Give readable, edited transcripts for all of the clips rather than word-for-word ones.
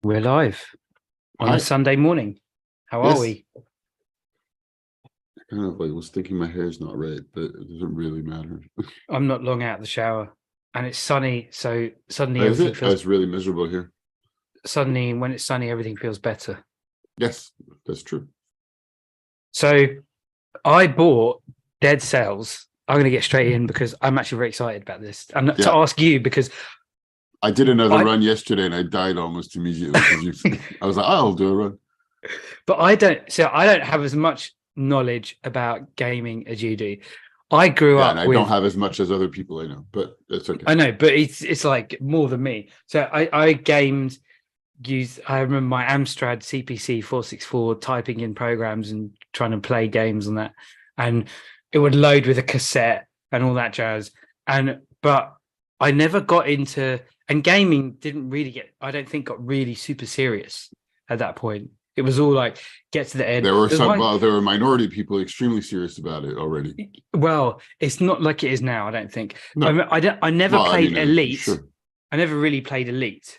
We're live on a Hi. Sunday morning. How are Yes. we? Kind of like was thinking my hair's not red, but it doesn't really matter. I'm not long out of the shower and it's sunny, so suddenly Is everything it? feels It's really miserable here. suddenly when it's sunny, everything feels better. Yes, that's true. So I bought Dead Cells. I'm going to get straight in because I'm actually very excited about this. And to Yeah. ask you because I did another I run yesterday and I died almost immediately because I was like, I'll do a run. but I don't have as much knowledge about gaming as you do. I grew Yeah, and up I don't with have as much as other people I know, but it's okay. I know, but it's like more than me. So I gamed I remember my Amstrad CPC 464 typing in programs and trying to play games on that, and it would load with a cassette and all that jazz. But I never got into, and gaming didn't really I don't think got really super serious at that point. It was all like get to the end. There were minority people extremely serious about it already. Well, it's not like it is now. I don't think. No, I never well, played Elite. sure. I never really played Elite,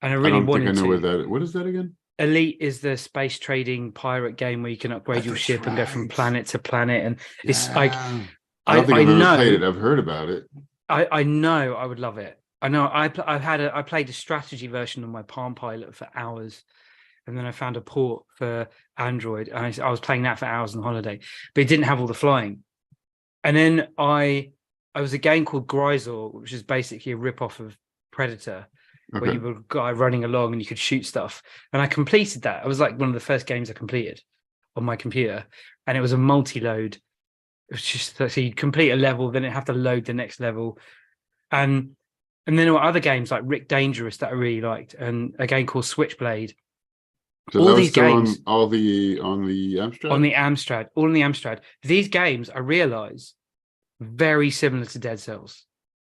and I I really don't think I wanted know to. what is that again? Elite is the space trading pirate game where you can upgrade your That's ship and go from right. planet to planet, and it's like Yeah. I don't think I I've ever played know it. I've heard about it. I know I would love it. I know I played a strategy version on my Palm Pilot for hours, and then I found a port for Android, and I was playing that for hours on holiday, but it didn't have all the flying. And then I was a game called Grisor, which is basically a rip-off of Predator, where Okay. you were a guy running along and you could shoot stuff. And I completed that. It was like one of the first games I completed on my computer. And it was a multi-load. It was just so you complete a level, then it have to load the next level. And then there were other games like Rick Dangerous that I really liked, and a game called Switchblade. So All that was these still games on the on Amstrad? the Amstrad, all on the Amstrad. These games I realize very similar to Dead Cells.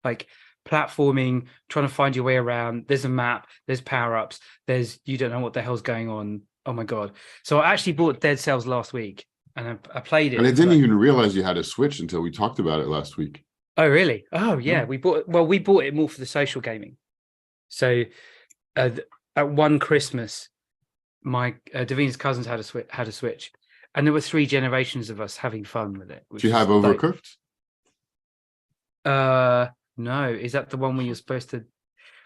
Like platforming, trying to find your way around. There's a map, there's power-ups, there's you don't know what the hell's going on. Oh my god. So I actually bought Dead Cells last week and I played And I it for didn't like, even realize you had a Switch until we talked about it last week. oh really? Oh yeah, Yeah. we bought it more for the social gaming. So at one Christmas, my Davina's cousins had a Switch, and there were 3 generations of us having fun with it. Do you have Overcooked? No, is that the one where you're supposed to?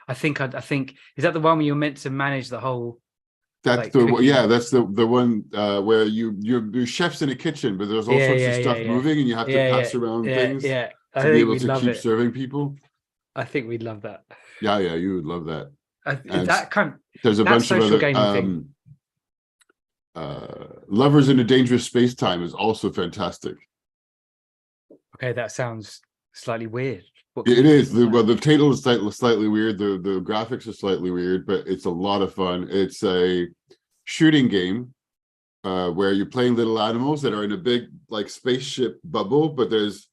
I think is that the one where you're meant to manage the whole? That's Like the cooking. yeah, that's the one where you're chefs in a kitchen, but there's all sorts of stuff moving, and you have to pass around things I to be think able we'd to love keep it. serving people. I think we'd love that. Yeah, you would love that. And there's a That bunch of social other gaming thing. Lovers in a Dangerous Space Time is also fantastic. Okay, that sounds slightly weird. It is the title is slightly weird. The graphics are slightly weird, but it's a lot of fun. It's a shooting game where you're playing little animals that are in a big like spaceship bubble, but there's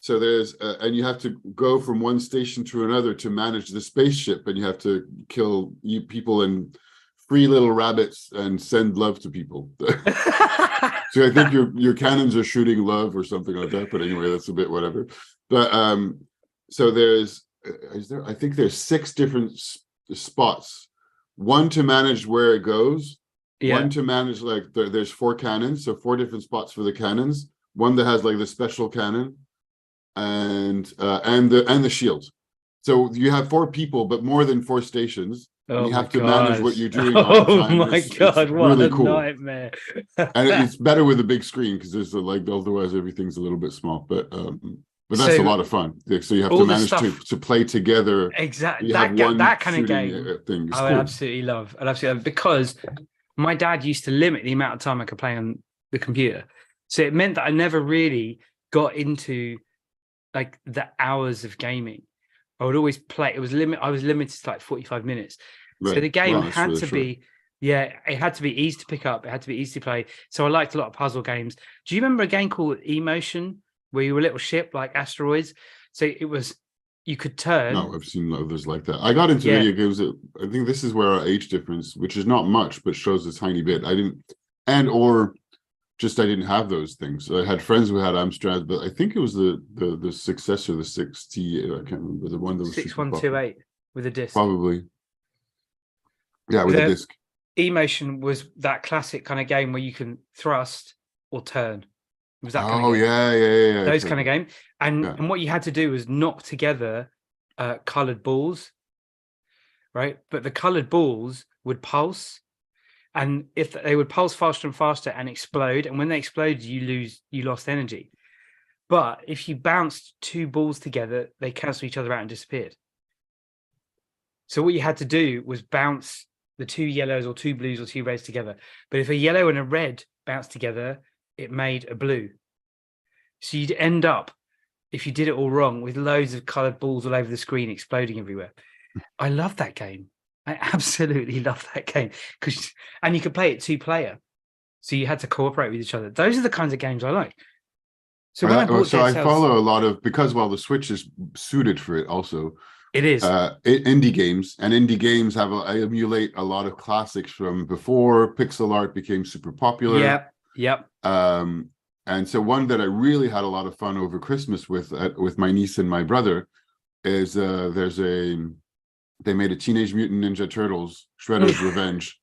and you have to go from one station to another to manage the spaceship, and you have to kill people and free little rabbits and send love to people. So I think your cannons are shooting love or something like that. But anyway, that's a bit whatever. But so I think there's 6 different spots. One to manage where it goes. Yeah. One to manage like there's 4 cannons, so 4 different spots for the cannons. One that has like the special cannon, and the shield. So you have 4 people, but more than 4 stations. And you have to manage what you're doing all the time. Oh my god, it's what really a cool. nightmare. And it's better with a big screen because there's like otherwise everything's a little bit small. But that's a lot of fun. So you have to manage to play together. Exactly. You have that kind of game thing. I would absolutely love. I'd absolutely love, because my dad used to limit the amount of time I could play on the computer. So it meant that I never really got into like the hours of gaming. I would always play. I was limited to like 45 minutes. Right. So the game had really to short. be, it had to be easy to pick up. It had to be easy to play. So I liked a lot of puzzle games. Do you remember a game called Emotion where you were a little ship like asteroids? So it was, you could turn. No, I've seen others like that. I got into video games. I think this is where our age difference, which is not much, but shows a tiny bit. I didn't have those things. I had friends who had Amstrad, but I think it was the successor, the 60. I can't remember the one that was 6128 with a disc. Probably. Yeah, with a disc. Emotion was that classic kind of game where you can thrust or turn. It was that kind of Oh game. yeah. Those kind of game. Yeah. And what you had to do was knock together colored balls, right? But the colored balls would pulse, and if they would pulse faster and faster and explode, and when they exploded, you lost energy. But if you bounced two balls together, they cancel each other out and disappeared. So what you had to do was bounce the two yellows or two blues or two reds together. But if a yellow and a red bounced together, it made a blue. So you'd end up, if you did it all wrong, with loads of colored balls all over the screen exploding everywhere. I love that game. I absolutely love that game, and you could play it 2-player, so you had to cooperate with each other. Those are the kinds of games I like. So when I bought so Dead I Cells, follow a lot of, because the Switch is suited for it also. it is Indie games, and indie games I emulate a lot of classics from before pixel art became super popular. Yep. And so one that I really had a lot of fun over Christmas with my niece and my brother is they made a Teenage Mutant Ninja Turtles Shredder's Revenge,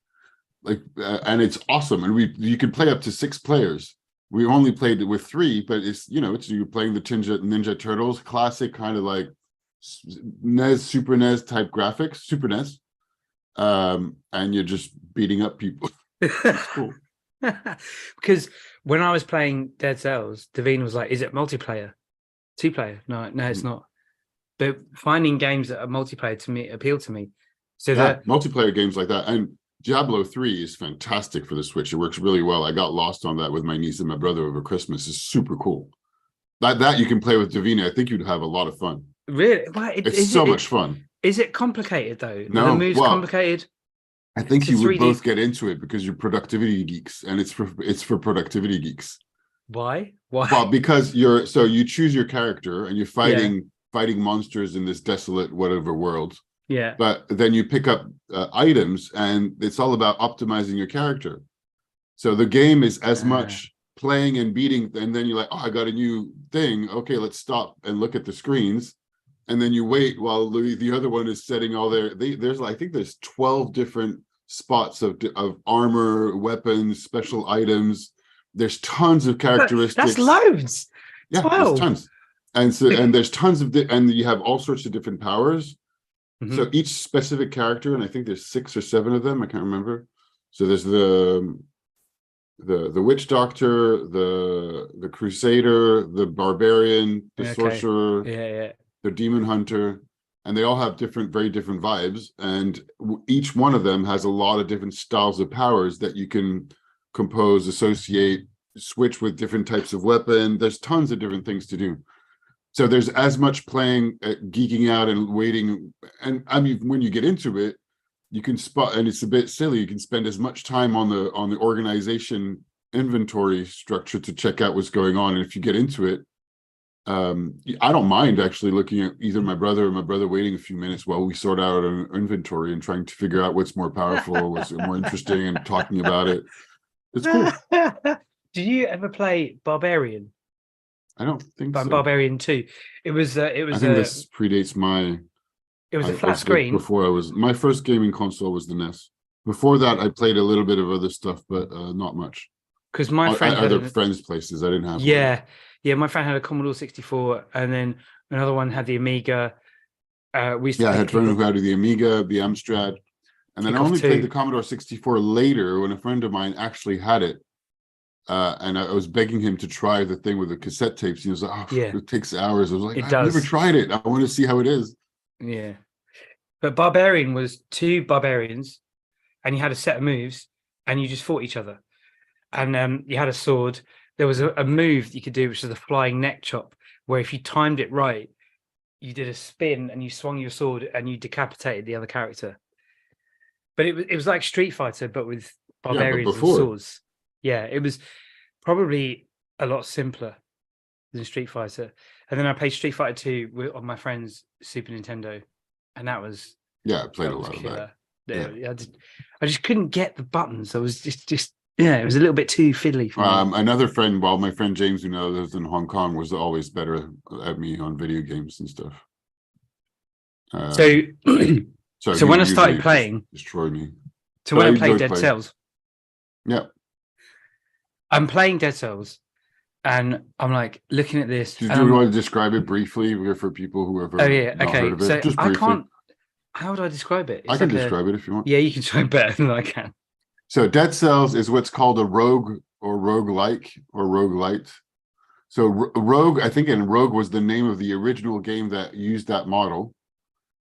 and it's awesome. And you can play up to 6 players. We only played it with 3, but it's you're playing the Ninja Turtles, classic kind of like NES, Super NES type graphics, Super NES, and you're just beating up people. It's cool. Because when I was playing Dead Cells, Davina was like, "Is it multiplayer? 2-player? No, it's not." But finding games that are multiplayer to me appeal to me. So that multiplayer games like that, and Diablo 3 is fantastic for the Switch. It works really well. I got lost on that with my niece and my brother over Christmas. It's super cool. That you can play with Davina. I think you'd have a lot of fun. Really? Well, it's so much fun. Is it complicated though? No, are the moves complicated? I think you would both get into it because you're productivity geeks, and it's for productivity geeks. Why? Well, because you choose your character and you're fighting monsters in this desolate whatever world. Yeah. But then you pick up items, and it's all about optimizing your character. So the game is as much playing and beating, and then you're like, oh, I got a new thing. Okay, let's stop and look at the screens. And then you wait while the other one is setting all I think there's 12 different spots of armor, weapons, special items. There's tons of characteristics. That's loads. Yeah, 12. There's tons. And so, and there's tons of, and you have all sorts of different powers. Mm-hmm. So each specific character, and I think there's 6 or 7 of them, I can't remember. So there's the witch doctor, the crusader, the barbarian, the sorcerer, the demon hunter, and they all have very different vibes. And each one of them has a lot of different styles of powers that you can compose, associate, switch with different types of weapon. There's tons of different things to do. So there's as much playing, geeking out and waiting. And I mean, when you get into it, you can spot, and it's a bit silly, you can spend as much time on the organization inventory structure to check out what's going on. And if you get into it, I don't mind actually looking at either my brother or my brother waiting a few minutes while we sort out an inventory and trying to figure out what's more powerful, what's more interesting, and talking about it. It's cool. Did you ever play Barbarian? I don't think so. Barbarian 2. It was. I think this predates my. It was a flat screen. My first gaming console was the NES. Before that, I played a little bit of other stuff, but not much. Because my friend at other friends' places, I didn't have. Yeah. My friend had a Commodore 64, and then another one had the Amiga. I had a friend who had the Amiga, the Amstrad, and then I only played the Commodore 64 later when a friend of mine actually had it. And I was begging him to try the thing with the cassette tapes. He was like, it takes hours. I was like, I've never tried it. I want to see how it is. Yeah. But Barbarian was 2 barbarians, and you had a set of moves, and you just fought each other. And you had a sword. There was a move you could do, which was the flying neck chop, where if you timed it right, you did a spin and you swung your sword and you decapitated the other character. But it was like Street Fighter, but with barbarians and swords. Yeah, it was probably a lot simpler than Street Fighter. And then I played Street Fighter 2 on my friend's Super Nintendo, and that was I played a lot of that. Yeah. I just couldn't get the buttons. I was just it was a little bit too fiddly for me. Another friend, my friend James, who now lives in Hong Kong, was always better at me on video games and stuff. So when I started playing, destroyed me. So But when I I'm playing enjoyed Dead playing. Cells, Yeah. I'm playing Dead Cells, and I'm like looking at this. Do you want to describe it briefly for people who have Oh yeah, not heard okay. of it? So Just I briefly. can't. How would I describe it? I It's can like a. describe it if you want. Yeah, you can try better than I can. So Dead Cells is what's called a rogue or roguelike or roguelite. So Rogue, I think, and Rogue was the name of the original game that used that model.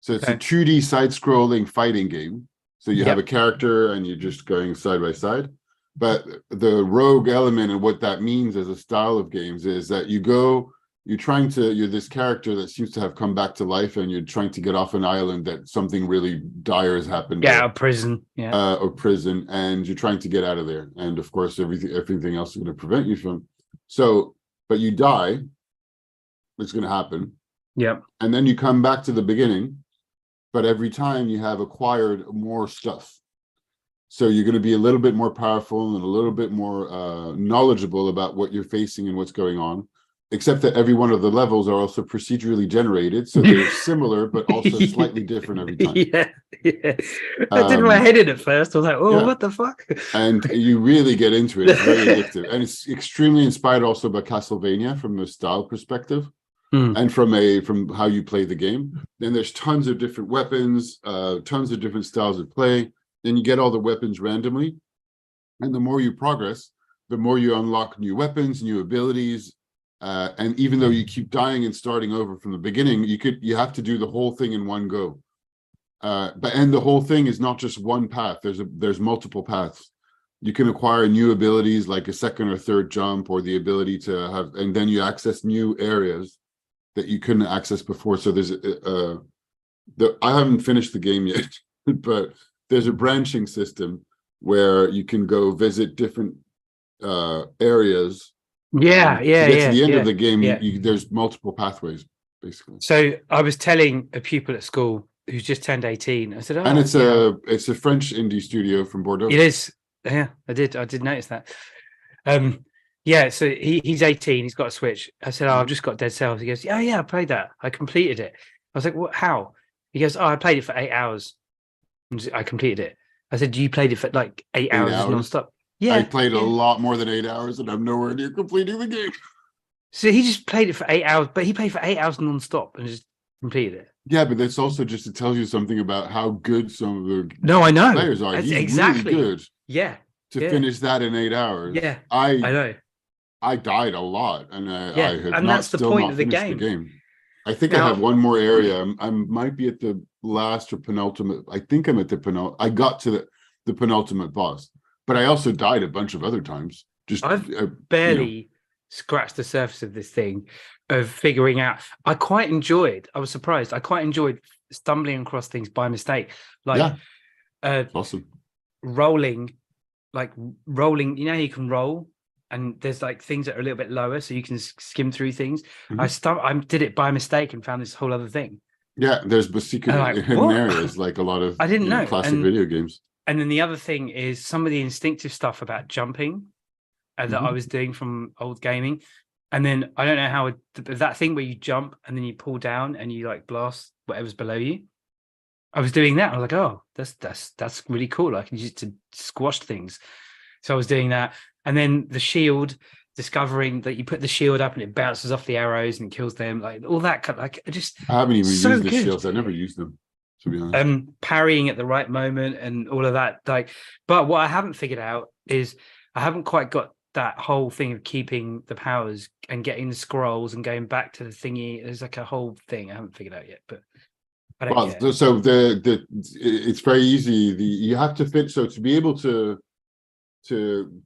So it's a Okay. 2D side-scrolling fighting game. So you have a Yep. character and you're just going side by side. But the rogue element and what that means as a style of games is that you're this character that seems to have come back to life, and you're trying to get off an island that something really dire has happened Get there, out of prison. Yeah. or prison, and you're trying to get out of there. And of course, everything else is going to prevent you from. So, but you die. It's going to happen. Yep. And then you come back to the beginning, but every time you have acquired more stuff. So you're going to be a little bit more powerful and a little bit more knowledgeable about what you're facing and what's going on, except that every one of the levels are also procedurally generated. So they're similar, but also slightly different every time. Yeah. Yeah. I did my head in at first. I was like, oh, yeah. What the fuck? And you really get into it. It's very addictive. And it's extremely inspired also by Castlevania from the style perspective. And from how you play the game. Then there's tons of different weapons, tons of different styles of play. Then you get all the weapons randomly. And the more you progress, the more you unlock new weapons, new abilities. And even though you keep dying and starting over from the beginning, you have to do the whole thing in one go. But the whole thing is not just one path. There's multiple paths. You can acquire new abilities like a second or third jump, or the ability to have, and then you access new areas that you couldn't access before. So there's I haven't finished the game yet, but there's a branching system where you can go visit different areas. Yeah. To get to the end Yeah. of the game, Yeah. there's multiple pathways, basically. So I was telling people at school who's just turned 18. I said, "Oh, And it's a French indie studio from Bordeaux. It is. Yeah, I did notice that. Yeah, so he's 18, he's got a Switch. I said, I've just got Dead Cells. He goes, yeah, I played that. I completed it. I was like, what, how? He goes, I played it for 8 hours. And I completed it. I said, you played it for like 8 hours non-stop? Yeah. I played a lot more than 8 hours, and I'm nowhere near completing the game. So he just played it for 8 hours, but he played for 8 hours non-stop and just completed it. Yeah, but that's also just to tell you something about how good some of the I know players are. He's exactly really good. Yeah. To finish that in 8 hours. Yeah. I know. I died a lot, and I have and not that's the still point not of the finished game. I think I have one more area. I might be at the last or penultimate. I think I'm at the penultimate. I got to the penultimate boss, but I also died a bunch of other times. I've barely scratched the surface of this thing, of figuring out. I was surprised. I quite enjoyed stumbling across things by mistake, like awesome rolling. You know, you can roll, and there's like things that are a little bit lower, so you can skim through things. I did it by mistake and found this whole other thing. Yeah, there's secret hidden areas, like a lot of I didn't know classic video games. And then the other thing is some of the instinctive stuff about jumping that I was doing from old gaming. And then I don't know how that thing where you jump and then you pull down and you like blast whatever's below you. I was doing that. I was like, oh, that's really cool. I can use it to squash things. So I was doing that. And then the shield, discovering that you put the shield up and it bounces off the arrows and kills them, like all that kind of, like I haven't even used the shields. I never used them, to be honest. Parrying at the right moment and all of that. But what I haven't figured out is I haven't quite got that whole thing of keeping the powers and getting the scrolls and going back to the thingy. There's like a whole thing I haven't figured out yet, but I don't care. So it's very easy. You have to fit. So to be able to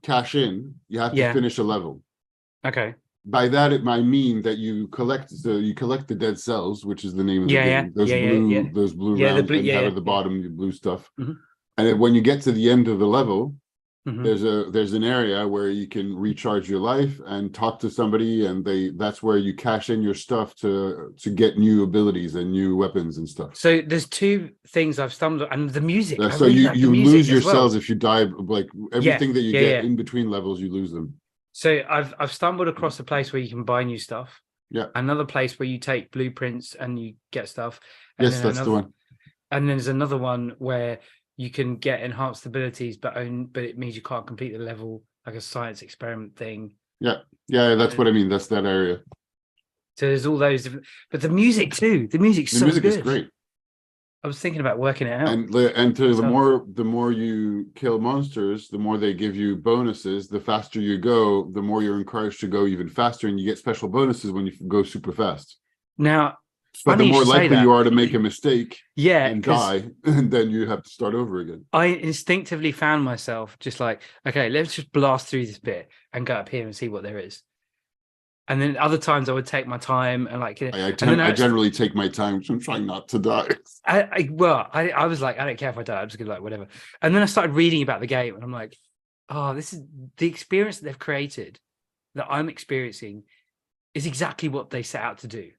cash in, you have to finish a level. Okay. By that, it might mean that you collect the dead cells, which is the name of the game. Those blue rounds and you have at the bottom the blue stuff. And when you get to the end of the level, there's an area where you can recharge your life and talk to somebody, and that's where you cash in your stuff to get new abilities and new weapons and stuff. So there's two things I've stumbled on, and the music. So you lose your cells if you die. Like everything that you get in between levels, you lose them. So I've stumbled across a place where you can buy new stuff. Yeah. Another place where you take blueprints and you get stuff. And that's the one. And then there's another one where you can get enhanced abilities, but it means you can't complete the level, like a science experiment thing. Yeah, that's what I mean. That's that area. So there's all those different, but the music too. The music's so music good. is great. I was thinking about working it out. And the more you kill monsters, the more they give you bonuses. The faster you go, the more you're encouraged to go even faster, and you get special bonuses when you go super fast. Now, but the more likely you are to make a mistake, and die, and then you have to start over again. I instinctively found myself just like, okay, let's just blast through this bit and go up here and see what there is. And then other times I would take my time and like. I generally take my time, so I'm trying not to die. I was like, I don't care if I die. I'm just gonna like whatever. And then I started reading about the game, and I'm like, oh, this is the experience that they've created, that I'm experiencing, is exactly what they set out to do.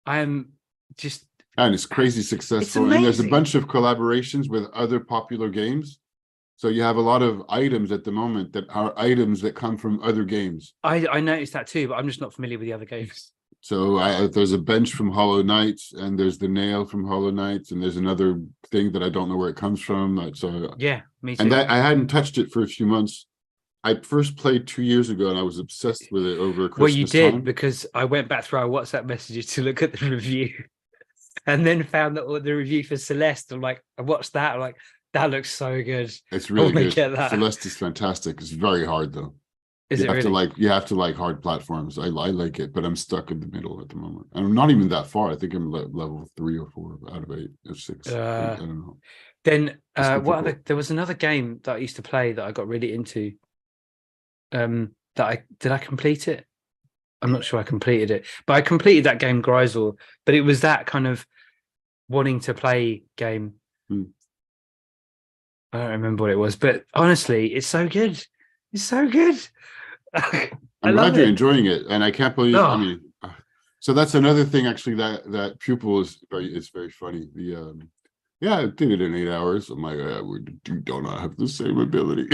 I am just, and it's crazy successful. And there's a bunch of collaborations with other popular games. So you have a lot of items at the moment that are items that come from other games. I noticed that too, but I'm just not familiar with the other games. So there's a bench from Hollow Knight, and there's the nail from Hollow Knight, and there's another thing that I don't know where it comes from. So yeah, me too. And that I hadn't touched it for a few months. I first played 2 years ago, and I was obsessed with it over Christmas. Well, you did time. Because I went back through our WhatsApp messages to look at the review, and then found that the review for Celeste. I'm like, I watched that. I'm like, that looks so good. It's really good. Celeste is fantastic. It's very hard though. You have to like hard platforms. I like it, but I'm stuck in the middle at the moment. And I'm not even that far. I think I'm level 3 or 4 out of 8 or 6. I don't know. Then there was another game that I used to play that I got really into. Did I complete it? I'm not sure I completed it, but I completed that game Grisel. But it was that kind of wanting to play game. I don't remember what it was, but honestly, it's so good. It's so good. I'm glad you're enjoying it, and I can't believe. Oh. I mean, so that's another thing actually that Pupil is very funny. I did it in 8 hours. I'm like, we do not have the same ability.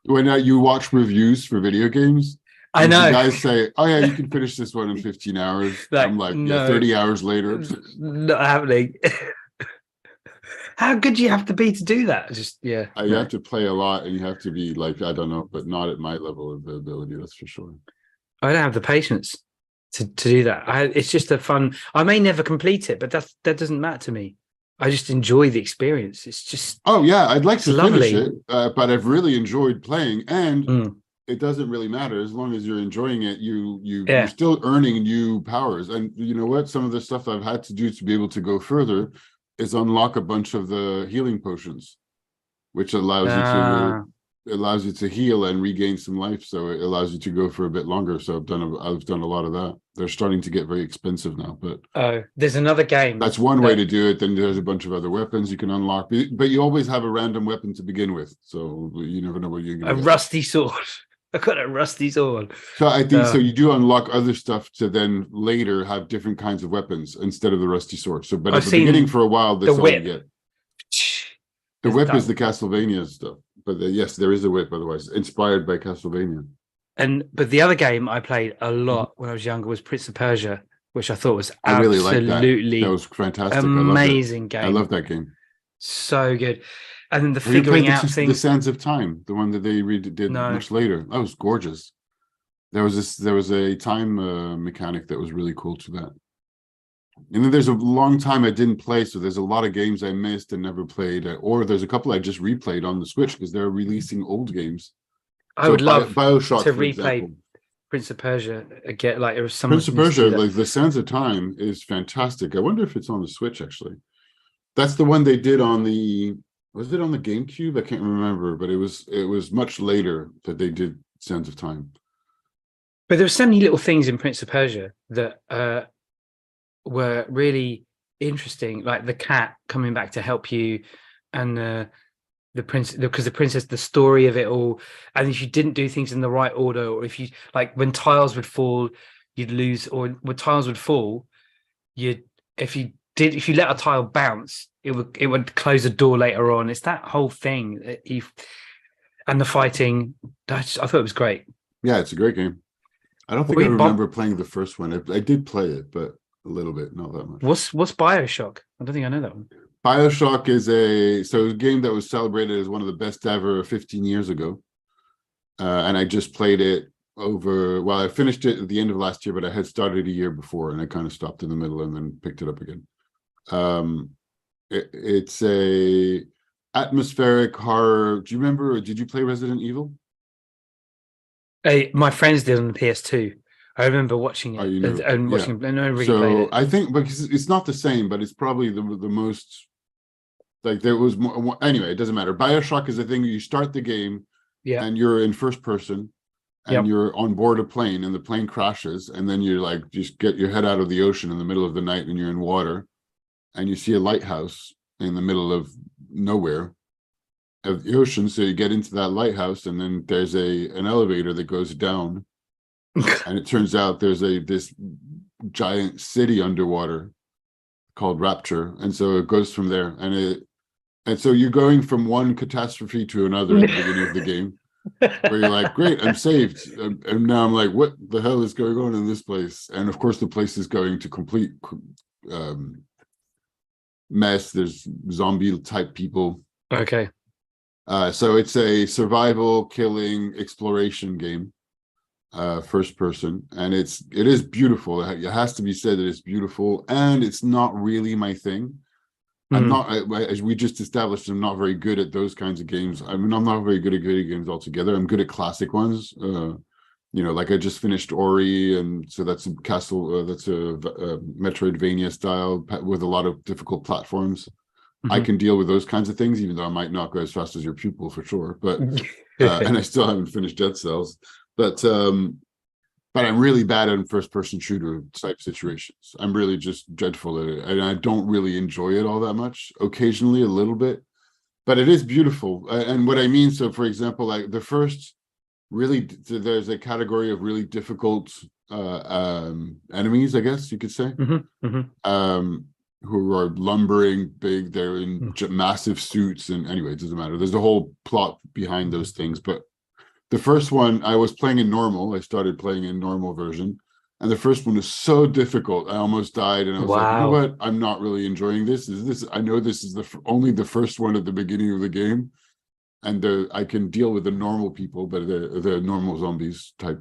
When you watch reviews for video games, I know guys say, "Oh yeah, you can finish this one in 15 hours." Like, I'm like, no, 30 hours later, not happening. How good do you have to be to do that? You have to play a lot, and you have to be like, I don't know, but not at my level of ability, that's for sure. I don't have the patience to do that. It's just a fun. I may never complete it, but that doesn't matter to me. I just enjoy the experience. It's just. Oh yeah, I'd like to finish it, but I've really enjoyed playing, and it doesn't really matter as long as you're enjoying it. You're still earning new powers, and you know what? Some of the stuff I've had to do to be able to go further is unlock a bunch of the healing potions, which allows you to heal and regain some life. So it allows you to go for a bit longer. So I've done a lot of that. They're starting to get very expensive now, but there's another game. That's one way to do it. Then there's a bunch of other weapons you can unlock, but you always have a random weapon to begin with, so you never know what you're going to get. Rusty sword. I got a rusty sword. So I think so. You do unlock other stuff to then later have different kinds of weapons instead of the rusty sword. So, but at the beginning for a while, that's all you get. The whip is the Castlevania stuff, but yes, there is a whip. Otherwise, inspired by Castlevania. But the other game I played a lot when I was younger was Prince of Persia, which I thought was really absolutely that was fantastic. Amazing game. I love that game. So good. And then the figuring out thing. The Sands of Time, the one that they did much later. That was gorgeous. There was a time mechanic that was really cool to that. And then there's a long time I didn't play, so there's a lot of games I missed and never played, or there's a couple I just replayed on the Switch because they're releasing old games. I would love BioShock to replay Prince of Persia again. Like it was someone. Prince of Persia, like the Sands of Time, is fantastic. I wonder if it's on the Switch actually. That's the one they did on the. Was it on the GameCube? I can't remember, but it was much later that they did Sands of Time. But there were so many little things in Prince of Persia that were really interesting, like the cat coming back to help you, and the princess, because the princess, the story of it all, and if you didn't do things in the right order, or if you like when tiles would fall, you'd lose, or when tiles would fall, if you let a tile bounce, it would close a door later on. It's that whole thing and the fighting. I thought it was great. Yeah, it's a great game. I don't think I remember playing the first one. I did play it, but a little bit, not that much. What's BioShock? I don't think I know that one. BioShock is a game that was celebrated as one of the best ever 15 years ago. And I just played it I finished it at the end of last year, but I had started a year before and I kind of stopped in the middle and then picked it up again. It's a atmospheric horror. Do you remember, did you play Resident Evil? My friends did on the PS2. I remember watching it and watching it, and I really played it. I think because it's not the same, but it's probably the most, like, there was more. Anyway, it doesn't matter. BioShock is a thing you start the game and you're in first person and you're on board a plane and the plane crashes and then you're like, just get your head out of the ocean in the middle of the night and you're in water and you see a lighthouse in the middle of nowhere of the ocean. So you get into that lighthouse and then there's an elevator that goes down and it turns out there's this giant city underwater called Rapture. And so it goes from there and so you're going from one catastrophe to another at the beginning of the game. Where you're like, great, I'm saved, and now I'm like, what the hell is going on in this place? And of course the place is going to complete mess. There's zombie type people. Okay. So it's a survival killing exploration game, first person, and it is beautiful. It has to be said that it's beautiful, and it's not really my thing. I'm not, as we just established, I'm not very good at those kinds of games. I mean, I'm not very good at video games altogether. I'm good at classic ones. Like I just finished Ori, and so that's a that's a Metroidvania style with a lot of difficult platforms. I can deal with those kinds of things, even though I might not go as fast as your pupil for sure. But and I still haven't finished Dead Cells. But I'm really bad at first-person shooter type situations. I'm really just dreadful at it, and I don't really enjoy it all that much. Occasionally, a little bit, but it is beautiful. And what I mean, so for example, like the first, really, there's a category of really difficult enemies, I guess you could say, who are lumbering big. They're in massive suits, and anyway, it doesn't matter. There's a whole plot behind those things, but. The first one, I was playing in normal. I started playing in normal version. And the first one was so difficult. I almost died. And I was like, you know what? I'm not really enjoying this. I know this is only the first one at the beginning of the game. And I can deal with the normal people, but the normal zombies type.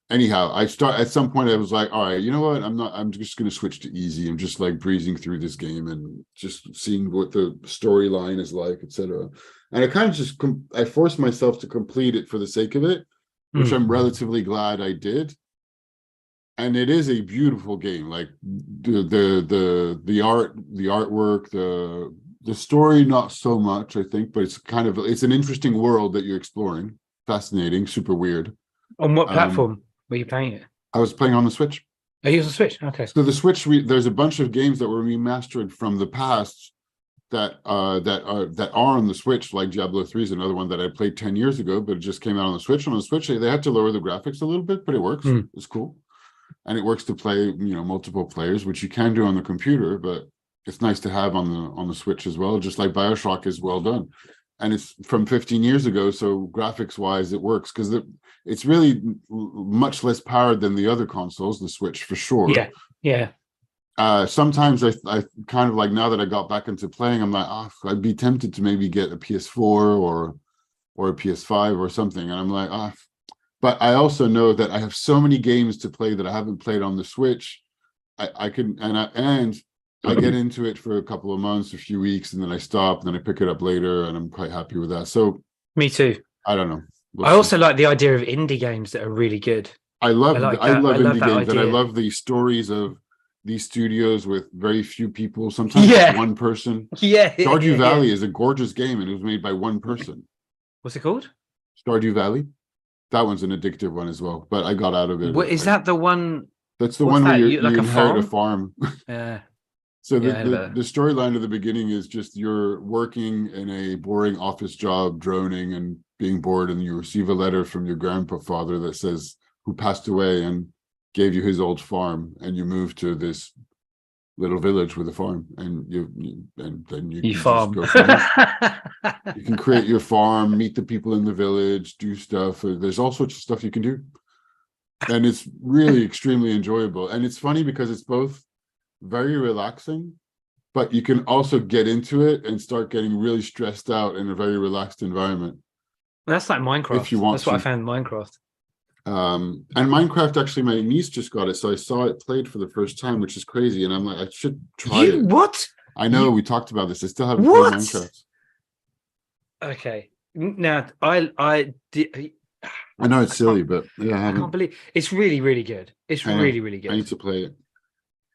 Anyhow, at some point I was like, all right, you know what? I'm just going to switch to easy. I'm just like breezing through this game and just seeing what the storyline is like, etc. And I kind of I forced myself to complete it for the sake of it, which I'm relatively glad I did. And it is a beautiful game. Like the artwork, the story, not so much, I think, but it's an interesting world that you're exploring. Fascinating, super weird. On what platform were you playing it? I was playing on the Switch. Oh, you used the Switch? Okay. So the Switch, there's a bunch of games that were remastered from the past that are on the Switch, like Diablo 3 is another one that I played 10 years ago, but it just came out on the Switch. On the Switch, they had to lower the graphics a little bit, but it works. It's cool. And it works to play, multiple players, which you can do on the computer, but it's nice to have on the Switch as well, just like BioShock is well done. And it's from 15 years ago, so graphics wise it works because it's really much less powered than the other consoles, the Switch for sure. Yeah. Sometimes I kind of like, now that I got back into playing, I'm like, I'd be tempted to maybe get a PS4 or a PS5 or something, and I'm like, but I also know that I have so many games to play that I haven't played on the Switch. I get into it for a couple of months, a few weeks, and then I stop, and then I pick it up later, and I'm quite happy with that. So me too. I don't know. I also like the idea of indie games that are really good. I love indie games, and I love the stories of these studios with very few people, sometimes one person. Stardew Valley is a gorgeous game, and it was made by one person. What's it called? Stardew Valley. That one's an addictive one as well, but I got out of it. What, is that the one? That's the one where you like inherit a farm. Yeah. So the storyline of the beginning is just you're working in a boring office job, droning and being bored, and you receive a letter from your grandfather that says, who passed away and gave you his old farm, and you move to this little village with a farm, and then you farm. Just go farm. You can create your farm, meet the people in the village, do stuff. There's all sorts of stuff you can do, and it's really extremely enjoyable. And it's funny because it's both very relaxing but you can also get into it and start getting really stressed out in a very relaxed environment. That's like Minecraft. If you want That's what I to. found in Minecraft. And Minecraft, actually, my niece just got it, so I saw it played for the first time, which is crazy. And I'm like, I should try it. What? I know we talked about this. I still haven't What? played Minecraft. Okay. Now I did. I know it's silly, but yeah, I can't believe it's really, really good. It's really, really I need good. to play it.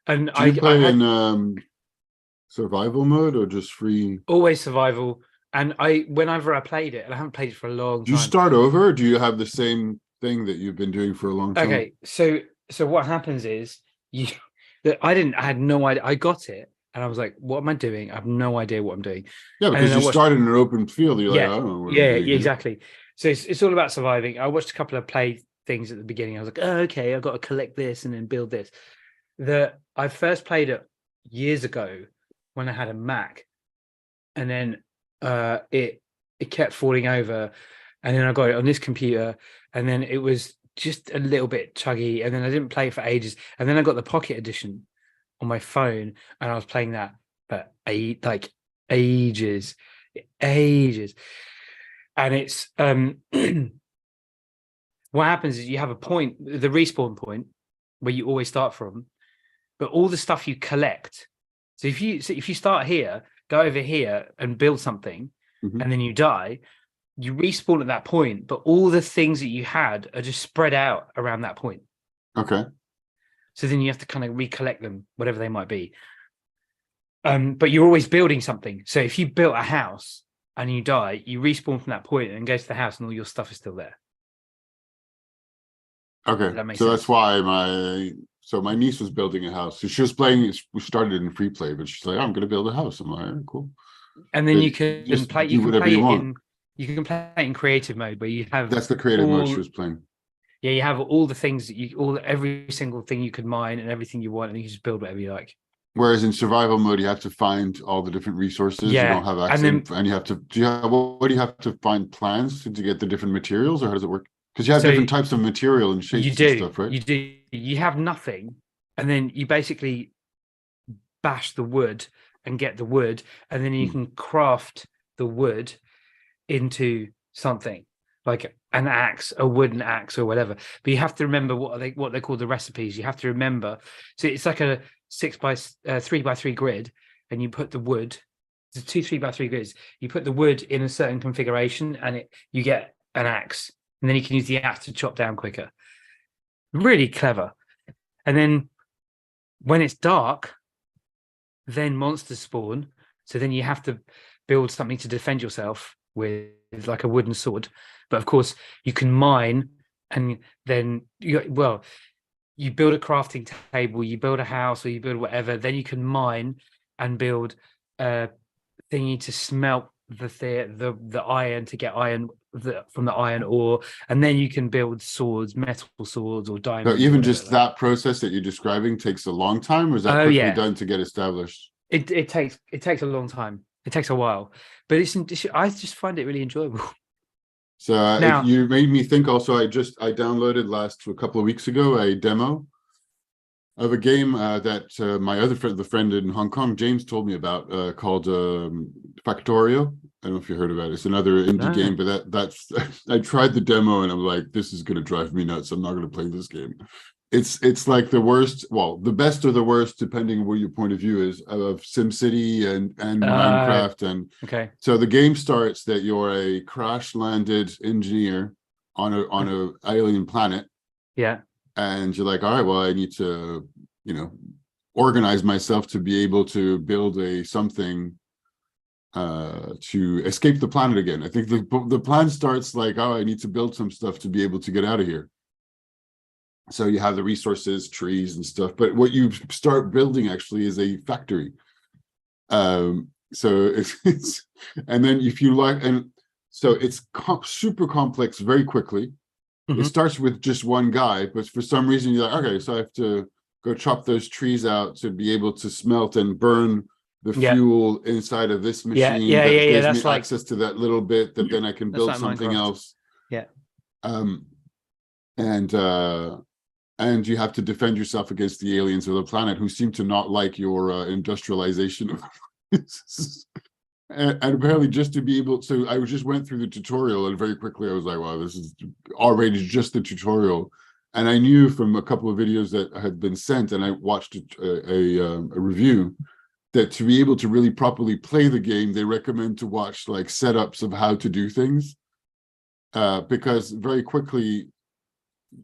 And Do you play had in survival mode or just free? always survival. And whenever I played it, and I haven't played it for a long Do you time. start over, or do you have the same thing that you've been doing for a long time? Okay, so what happens is I had no idea. I got it, and I was like, "What am I doing? I have no idea what I'm doing." Yeah, because you started in an open field. You're like, I don't know what I'm doing here. Exactly. So it's all about surviving. I watched a couple of play things at the beginning. I was like, "Oh, okay, I've got to collect this and then build this." I first played it years ago when I had a Mac, and then it kept falling over, and then I got it on this computer, and then it was just a little bit chuggy, and then I didn't play it for ages, and then I got the Pocket Edition on my phone, and I was playing that for ages, and it's what happens is you have a point, the respawn point, where you always start from, but all the stuff you collect. So if you start here, go over here and build something, and then you die, you respawn at that point, but all the things that you had are just spread out around that point. Okay. So then you have to kind of recollect them, whatever they might be. But you're always building something. So if you built a house and you die, you respawn from that point and go to the house, and all your stuff is still there. Okay. So that's why my niece was building a house. So she was playing. We started in free play, but she's like, "I'm going to build a house." I'm like, "Oh, cool." And then you can play. You can play it in creative mode, where you have. That's the creative mode she was playing. Yeah, you have all the things that every single thing you could mine and everything you want, and you can just build whatever you like. Whereas in survival mode, you have to find all the different resources. Yeah, you don't have access, and you have to. What do you have to find plans to get the different materials, or how does it work? Because you have different types of material and shapes and stuff, right? You do. You have nothing, and then you basically bash the wood and get the wood, and then you can craft the wood into something like an axe, a wooden axe, or whatever. But you have to remember what they call the recipes. You have to remember. So it's like a 3x3 grid, and you put the wood. It's 2 3x3 grids. You put the wood in a certain configuration, and you get an axe, and then you can use the axe to chop down quicker. Really clever. And then when it's dark, then monsters spawn. So then you have to build something to defend yourself with, like a wooden sword. But of course, you can mine, and then you build a crafting table, you build a house, or you build whatever. Then you can mine and build a thingy to smelt the iron, to get iron from the iron ore, and then you can build swords, metal swords, or diamonds. So even just that process that you're describing takes a long time, or is that quickly done to get established? It takes a long time. It takes a while, but I just find it really enjoyable. So now, you made me think. Also, I downloaded a couple of weeks ago a demo of a game that my other friend, the friend in Hong Kong, James, told me about, called Factorio. I don't know if you heard about it. It's another indie game, but that's I tried the demo and I'm like, this is going to drive me nuts. I'm not going to play this game. It's like the worst, well, the best or the worst, depending on where your point of view is, of SimCity and Minecraft. And so the game starts that you're a crash landed engineer on a alien planet. Yeah. And you're like, all right, well, I need to, organize myself to be able to build something to escape the planet again. I think the plan starts like, oh, I need to build some stuff to be able to get out of here. So you have the resources, trees and stuff, but what you start building actually is a factory. So it's and then if you like, and so it's super complex very quickly. It starts with just one guy, but for some reason you're like, okay, so I have to go chop those trees out to be able to smelt and burn the fuel inside of this machine. That gives me access to that little bit that then I can build something else. Yeah. and you have to defend yourself against the aliens of the planet who seem to not like your industrialization of and apparently just to be able, so I just went through the tutorial, and very quickly I was like, wow, this is already just the tutorial. And I knew from a couple of videos that had been sent, and I watched a review, that to be able to really properly play the game, they recommend to watch like setups of how to do things, because very quickly,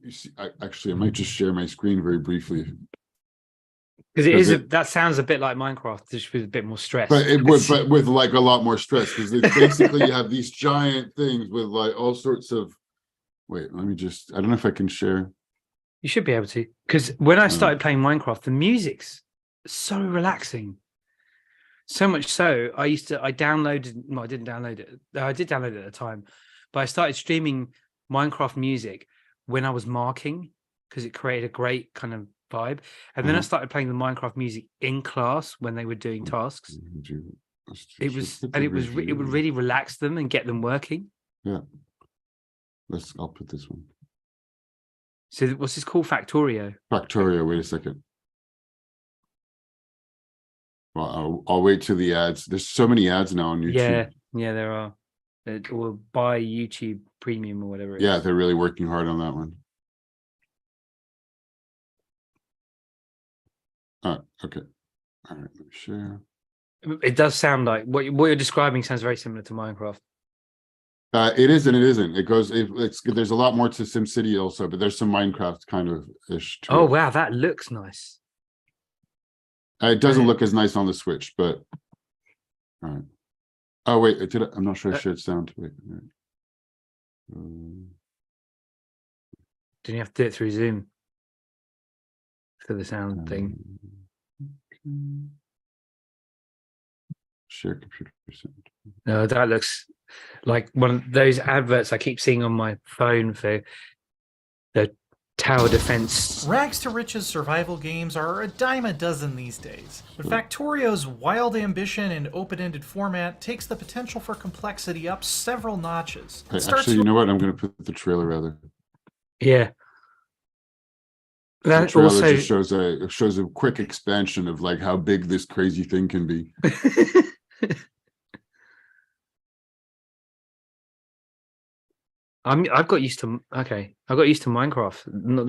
you see, I might just share my screen very briefly. Because that sounds a bit like Minecraft, just with a bit more stress. But with like a lot more stress, because basically you have these giant things with like all sorts of. Wait, let me just. I don't know if I can share. You should be able to, because when I started playing Minecraft, the music's so relaxing. So much so, I downloaded. No, I didn't download it. I did download it at the time, but I started streaming Minecraft music when I was marking, because it created a great kind of vibe. And then I started playing the Minecraft music in class when they were doing tasks. It would really relax them and get them working. Yeah. I'll put this one. So what's this called? Factorio. Factorio. Wait a second. Well, I'll wait till the ads. There's so many ads now on YouTube. Yeah, there are. Or buy YouTube Premium or whatever it is. Yeah, they're really working hard on that one. Okay. All right, let me share. It does sound like what you're describing sounds very similar to Minecraft. It is and it isn't. It's there's a lot more to SimCity also, but there's some Minecraft kind of ish to it. Wow, that looks nice. It doesn't look as nice on the Switch, but all right. Oh wait, I'm not sure I shared sound. Wait. Didn't you have to do it through Zoom for the sound thing? Share computer sound. No, that looks like one of those adverts I keep seeing on my phone for the tower defense. Rags to riches survival games are a dime a dozen these days, but Factorio's wild ambition and open-ended format takes the potential for complexity up several notches. Actually, you know what? I'm going to put the trailer rather. Yeah. That the trailer also just shows a quick expansion of like how big this crazy thing can be. I got used to Minecraft, not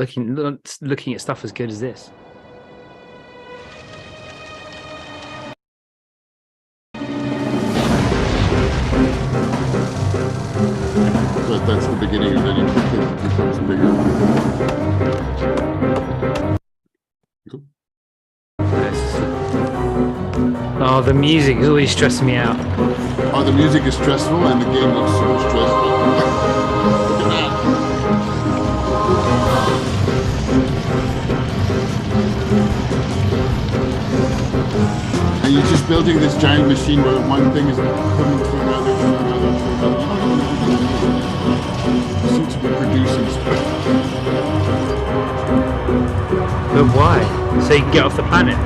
looking at stuff as good as this. But that's the beginning of it. It quickly becomes bigger. Oh, the music is always stressing me out. Oh, the music is stressful and the game looks so stressful. Look at that. And you're just building this giant machine where one thing is coming to another, You seem to be producing stuff. But why? So you can get off the planet?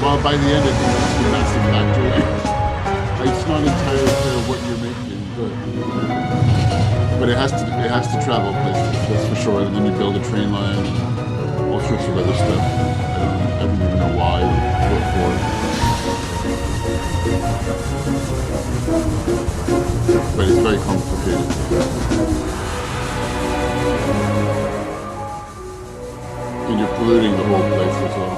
Well, by the end of it, it's a massive factory. It's not entirely clear what you're making, but it has to travel places, that's for sure. And then you build a train line and all sorts of other stuff. I don't even know why or what for. But it's very complicated. And you're polluting the whole place as well.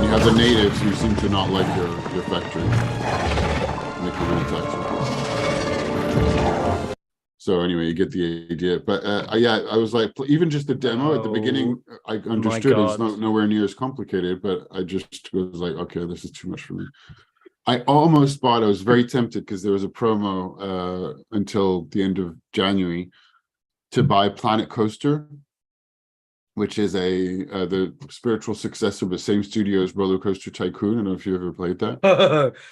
You have the natives who seem to not like your factory. They come and attack you. So anyway, you get the idea. But yeah, I was like, even just the demo at the beginning, I understood it's nowhere near as complicated, but I just was like, okay, this is too much for me. I almost bought, I was very tempted because there was a promo until the end of January to buy Planet Coaster, which is the spiritual successor, but same studio as Roller Coaster Tycoon. I don't know if you ever played that.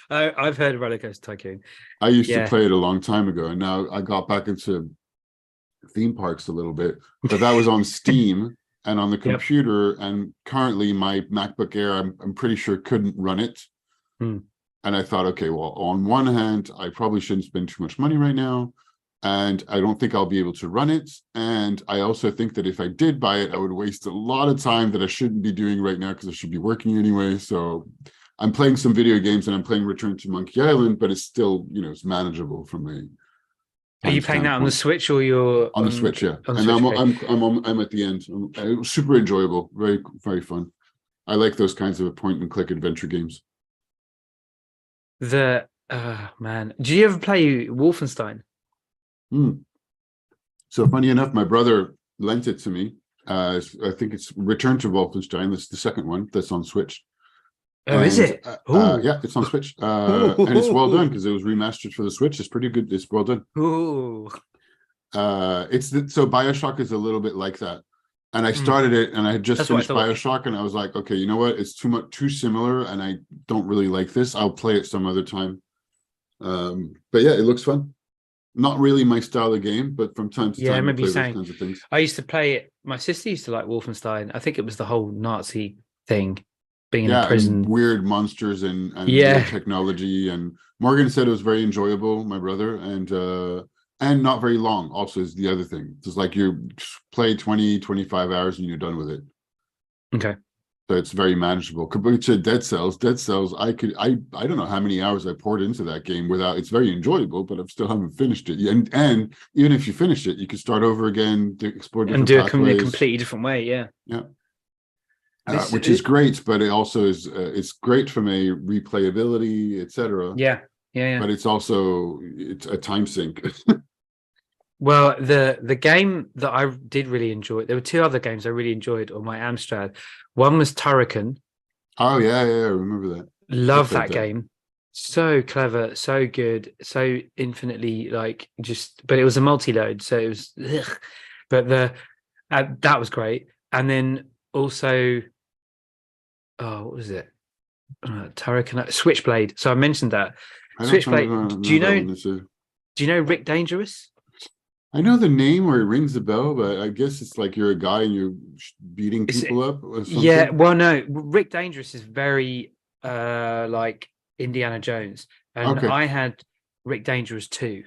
I've heard of Roller Coaster Tycoon. I used to play it a long time ago, and now I got back into theme parks a little bit. But that was on Steam and on the computer, and currently my MacBook Air, I'm pretty sure couldn't run it. And I thought, okay, well, on one hand, I probably shouldn't spend too much money right now. and I don't think I'll be able to run it. And I also think that if I did buy it, I would waste a lot of time that I shouldn't be doing right now because I should be working anyway. So I'm playing some video games and I'm playing Return to Monkey Island, but it's still, it's manageable from a Are you playing that on the Switch or you're on the Switch? Yeah, on and Switch, I'm at the end. It was super enjoyable, very very fun. I like those kinds of point and click adventure games. Man, did you ever play Wolfenstein? So funny enough, my brother lent it to me. I think it's Return to Wolfenstein. That's the second one that's on Switch. Oh, is it? Yeah, it's on Switch, and it's well done because it was remastered for the Switch. It's pretty good. It's well done. Ooh. So BioShock is a little bit like that, and I started it, and I had just finished BioShock, and I was like, okay, you know what? It's too similar, and I don't really like this. I'll play it some other time. But yeah, it looks fun. Not really my style of game, but from time to time, I play those kinds of things. I used to play it. My sister used to like Wolfenstein. I think it was the whole Nazi thing. Being in a prison, weird monsters and weird technology. And Morgan said it was very enjoyable, my brother, and not very long. Also, is the other thing. It's like you play 20, 25 hours and you're done with it. Okay. So it's very manageable. Compared to Dead Cells, I don't know how many hours I poured into that game without. It's very enjoyable, but I still haven't finished it. And even if you finish it, you can start over again, explore different pathways. And do it in a completely different way. Yeah. Yeah. Which is great, but it also is it's great from a replayability, etc. Yeah. But it's a time sink. Well, the game that I did really enjoy, there were two other games I really enjoyed on my Amstrad. One was Turrican. Oh yeah, I remember that. Love that game. So clever, so good, so infinitely but it was a multi-load, so it was. But that was great, and then also. Oh, what was it? Turrican Switchblade. So I mentioned that. Switchblade. Do you know Rick Dangerous? I know the name, or it rings a bell, but I guess it's like you're a guy and you're beating people up or something. Yeah, well, no. Rick Dangerous is very like Indiana Jones. And I had Rick Dangerous 2,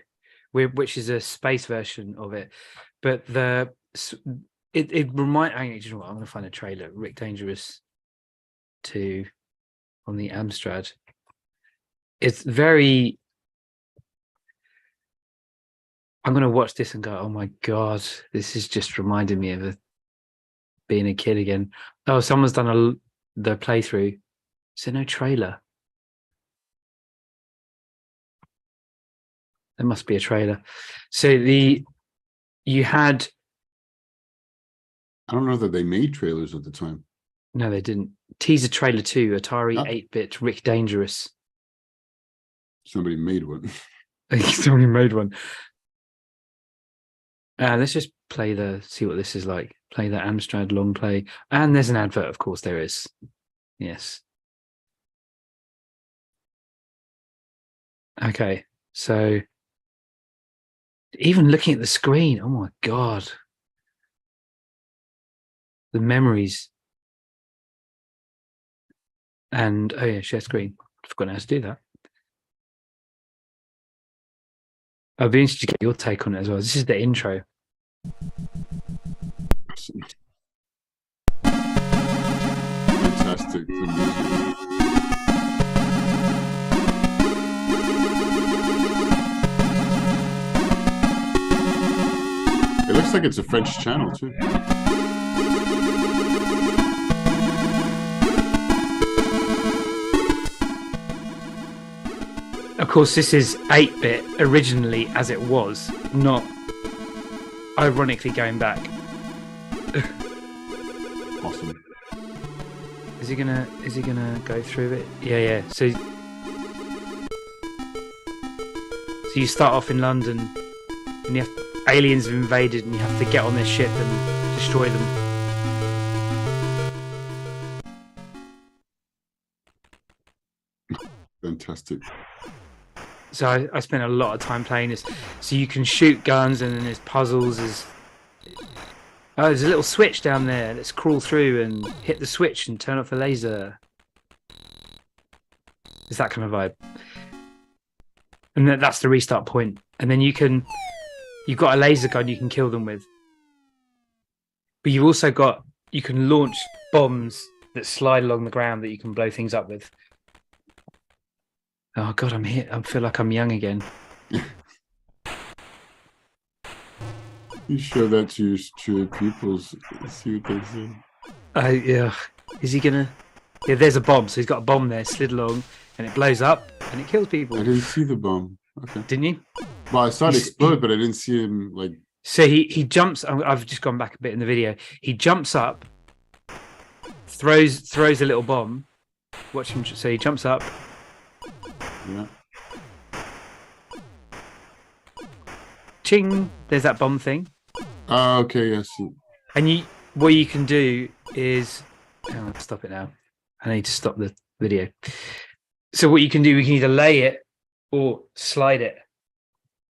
which is a space version of it. But it reminds. You know what? I'm going to find a trailer. Rick Dangerous 2 on the Amstrad. It's very. I'm going to watch this and go, oh my God, this is just reminding me of being a kid again. Oh, someone's done the playthrough. Is there no trailer? There must be a trailer. So you had. I don't know that they made trailers at the time. No, they didn't. Teaser trailer 2, Atari 8-bit Rick Dangerous. Somebody made one. Somebody made one. Let's just see what this is like. Play the Amstrad long play. And there's an advert, of course there is. Yes. Okay, so even looking at the screen, oh my God. The memories. And share screen. I forgot how to do that. I'd be interested to get your take on it as well. This is the intro. Fantastic. It looks like it's a French channel too. Of course, this is 8-bit originally as it was, not ironically going back. Awesome. Is he gonna go through it? Yeah. So you start off in London and aliens have invaded and you have to get on this ship and destroy them. Fantastic. So I spent a lot of time playing this. So you can shoot guns, and then there's puzzles. There's a little switch down there. Let's crawl through and hit the switch and turn off the laser. It's that kind of vibe. And that's the restart point. And then you can You've got a laser gun you can kill them with. But you've also got, you can launch bombs that slide along the ground that you can blow things up with. Oh God, I'm here. I feel like I'm young again. You show that to your pupils, see what they say. Yeah. Is he gonna? Yeah, there's a bomb. So he's got a bomb there, slid along, and it blows up and it kills people. I didn't see the bomb. Okay. Didn't you? Well, I saw it explode, but I didn't see him like. So he jumps. I've just gone back a bit in the video. He jumps up, throws a little bomb. Watch him. So he jumps up. Yeah. Ching! There's that bomb thing. Oh, okay. Yes. And what you can do is, hang on, stop it now. I need to stop the video. So what you can do, we can either lay it or slide it.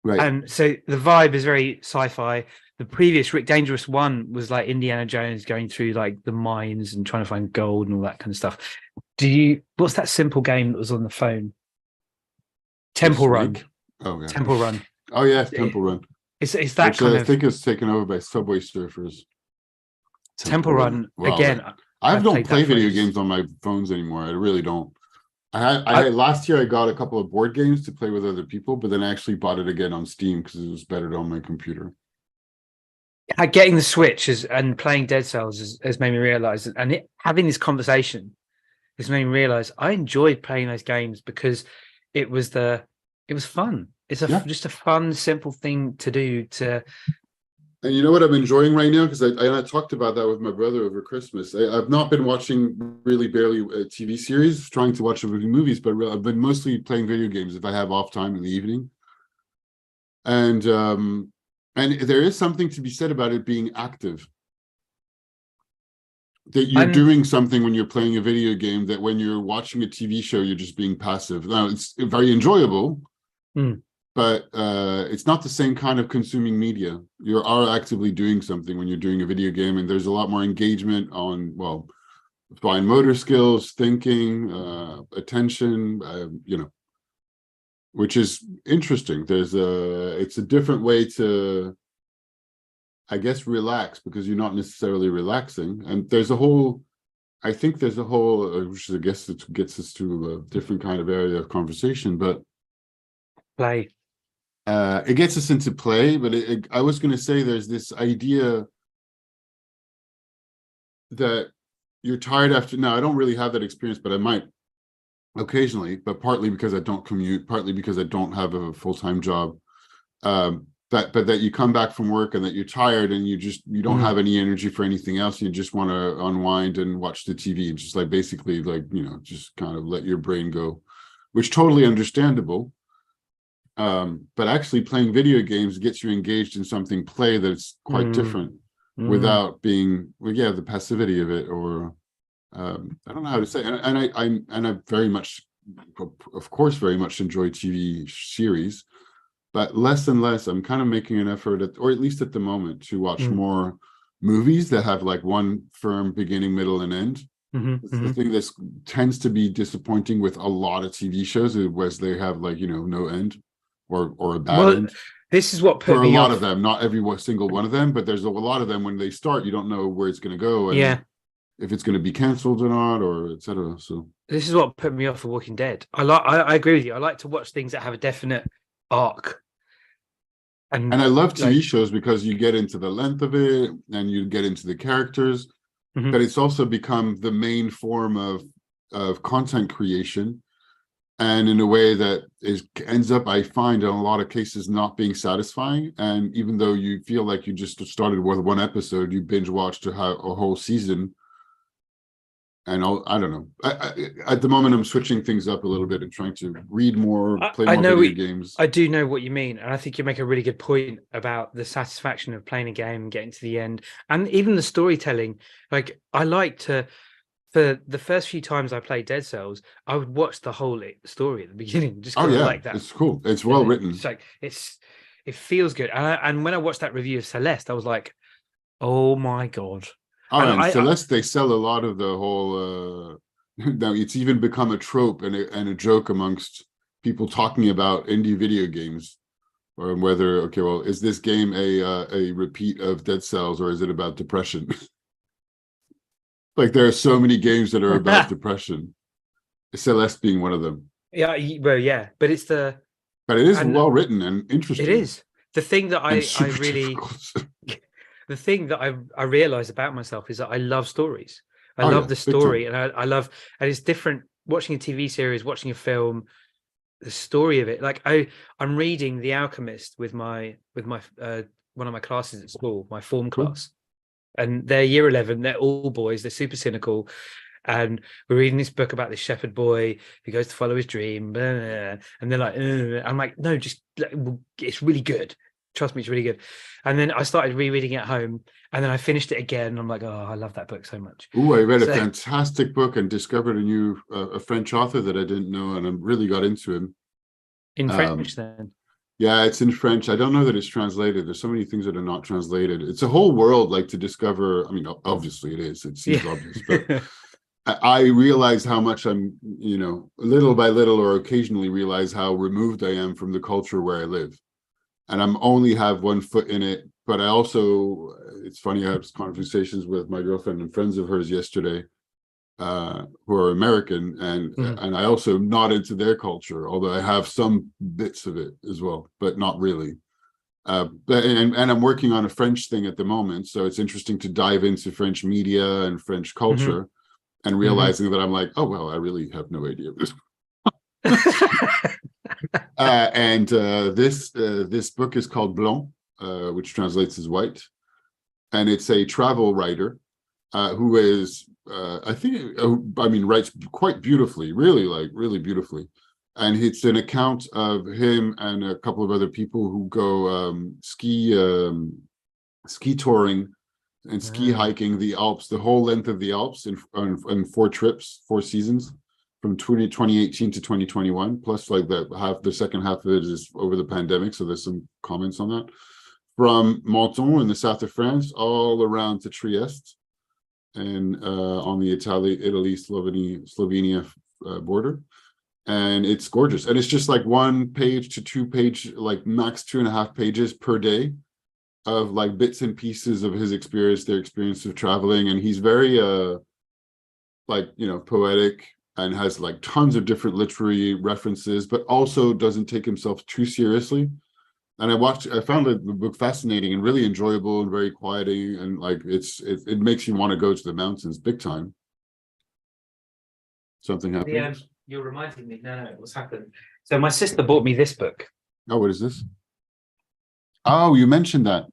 Right. And so the vibe is very sci-fi. The previous Rick Dangerous 1 was like Indiana Jones going through like the mines and trying to find gold and all that kind of stuff. What's that simple game that was on the phone? Temple Run. Oh yeah. Temple Run. Oh yeah, Temple Run. It's that kind of. I think it's taken over by Subway Surfers. Temple Run well, again. I don't play video games on my phones anymore. I really don't. Last year I got a couple of board games to play with other people, but then I actually bought it again on Steam because it was better on my computer. Getting the Switch and playing Dead Cells has made me realize, and having this conversation has made me realize I enjoyed playing those games because it was fun. It's just a fun, simple thing to do. And you know what I'm enjoying right now? Because I talked about that with my brother over Christmas. I've not been watching barely TV series, trying to watch movies, but I've been mostly playing video games if I have off time in the evening. And there is something to be said about it being active. That you're doing something when you're playing a video game that when you're watching a TV show, you're just being passive. Now, it's very enjoyable. But it's not the same kind of consuming media. You are actively doing something when you're doing a video game, and there's a lot more engagement on, well, fine motor skills, thinking, attention, which is interesting. It's a different way to, I guess, relax, because you're not necessarily relaxing. And I think there's a whole, which I guess it gets us to a different kind of area of conversation, but play. It gets us into play, but I was going to say there's this idea that you're tired after. Now, I don't really have that experience, but I might occasionally, but partly because I don't commute, partly because I don't have a full-time job. But that you come back from work and that you're tired and you don't have any energy for anything else. You just want to unwind and watch the TV, just like basically like, just kind of let your brain go, which totally understandable. But actually playing video games gets you engaged in something that's quite different without being, the passivity of it, or I don't know how to say. And I very much, of course, very much enjoy TV series, but less and less. I'm kind of making an effort, or at least at the moment, to watch more movies that have like one firm beginning, middle, and end. The thing that tends to be disappointing with a lot of TV shows is they have like no end. Or a bad end. This is what put for me a lot off. of them, not every single one of them, but there's a lot of them when they start, you don't know where it's going to go, and if it's going to be canceled or not, or etc. So this is what put me off of Walking Dead. I agree with you. I like to watch things that have a definite arc. And I love TV shows because you get into the length of it and you get into the characters, but it's also become the main form of content creation. And in a way that ends up, I find, in a lot of cases, not being satisfying. And even though you feel like you just started with one episode, you binge watched a whole season. And I don't know. At the moment, I'm switching things up a little bit and trying to read more, play more video games. I do know what you mean. And I think you make a really good point about the satisfaction of playing a game and getting to the end. And even the storytelling. Like, I like to... For the first few times I played Dead Cells, I would watch the whole story at the beginning. Just like that. It's cool. It's well written. It's like it feels good. And when I watched that review of Celeste, I was like, "Oh my god!" Oh, and Celeste, they sell a lot of the whole. Now it's even become a trope and a joke amongst people talking about indie video games, or whether, okay, well, is this game a repeat of Dead Cells, or is it about depression? Like there are so many games that are about depression. Celeste being one of them. Yeah, well, yeah, but it's But it is and well written and interesting. it is the thing that and I super really difficult. the thing that I realize about myself is that I love stories. I Oh, love yeah, the big story, time. and I love, and it's different watching a TV series, watching a film, the story of it. Like I'm reading The Alchemist with my one of my classes at school, my form Cool. class, and they're year 11. They're all boys. They're super cynical, and we're reading this book about this shepherd boy who goes to follow his dream, blah, blah, blah. And they're like, ugh. I'm like, no, just it's really good. Trust me, it's really good. And then I started rereading it at home, and then I finished it again. And I'm like, oh, I love that book so much. Ooh, I read a So- fantastic book and discovered a new a French author that I didn't know, and I really got into him. In French, then. Yeah, it's in French. I don't know that it's translated. There's so many things that are not translated. It's a whole world, like, to discover. I mean, obviously it is. It seems obvious, but I realize how much I'm, little by little, or occasionally realize how removed I am from the culture where I live. And I'm only have one foot in it. But I also, it's funny, I had conversations with my girlfriend and friends of hers yesterday, who are American, and I also am not into their culture, although I have some bits of it as well, but not really. And I'm working on a French thing at the moment, so it's interesting to dive into French media and French culture, and realizing that I'm like, oh well, I really have no idea. This book is called Blanc, which translates as white, and it's a travel writer who is, writes quite beautifully, really beautifully. And it's an account of him and a couple of other people who go ski touring and ski hiking the Alps, the whole length of the Alps in 4 trips, 4 seasons, from 2018 to 2021. Plus, like the second half of it is over the pandemic, so there's some comments on that. From Menton in the south of France, all around to Trieste, and on the Italy-Slovenia border. And it's gorgeous. And it's just like 1 page to 2 page, like max 2.5 pages per day of like bits and pieces of his experience, their experience of traveling. And he's very poetic, and has like tons of different literary references, but also doesn't take himself too seriously. And I found the book fascinating and really enjoyable and very quieting, and like it makes you want to go to the mountains big time. Something happened. You're reminding me. No, what's happened? So my sister bought me this book. Oh, what is this? Oh, you mentioned that.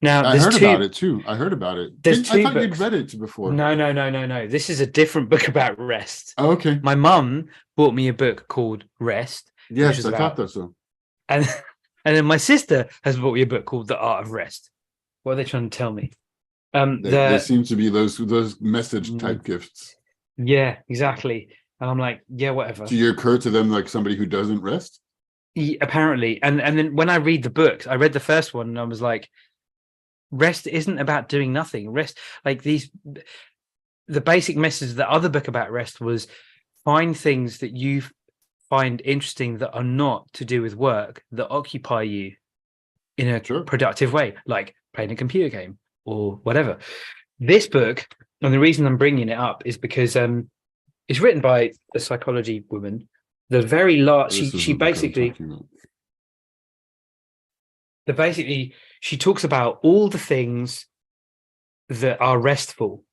Now I heard about it too. I heard about it. There's I two thought you'd books. read it before. No. This is a different book about rest. Oh, okay. My mum bought me a book called Rest. Yes, I thought that so. And then my sister has bought me a book called The Art of Rest. What are they trying to tell me? They seem to be those message type gifts. Yeah, exactly. And I'm like, yeah, whatever. Do you occur to them like somebody who doesn't rest? Apparently. And then when I read the books, I read the first one and I was like, rest isn't about doing nothing. Rest, like the basic message of the other book about rest was find things that you find interesting that are not to do with work, that occupy you in a productive way, like playing a computer game or whatever. This book, and the reason I'm bringing it up is because it's written by a psychology woman. The very last, she basically she talks about all the things that are restful,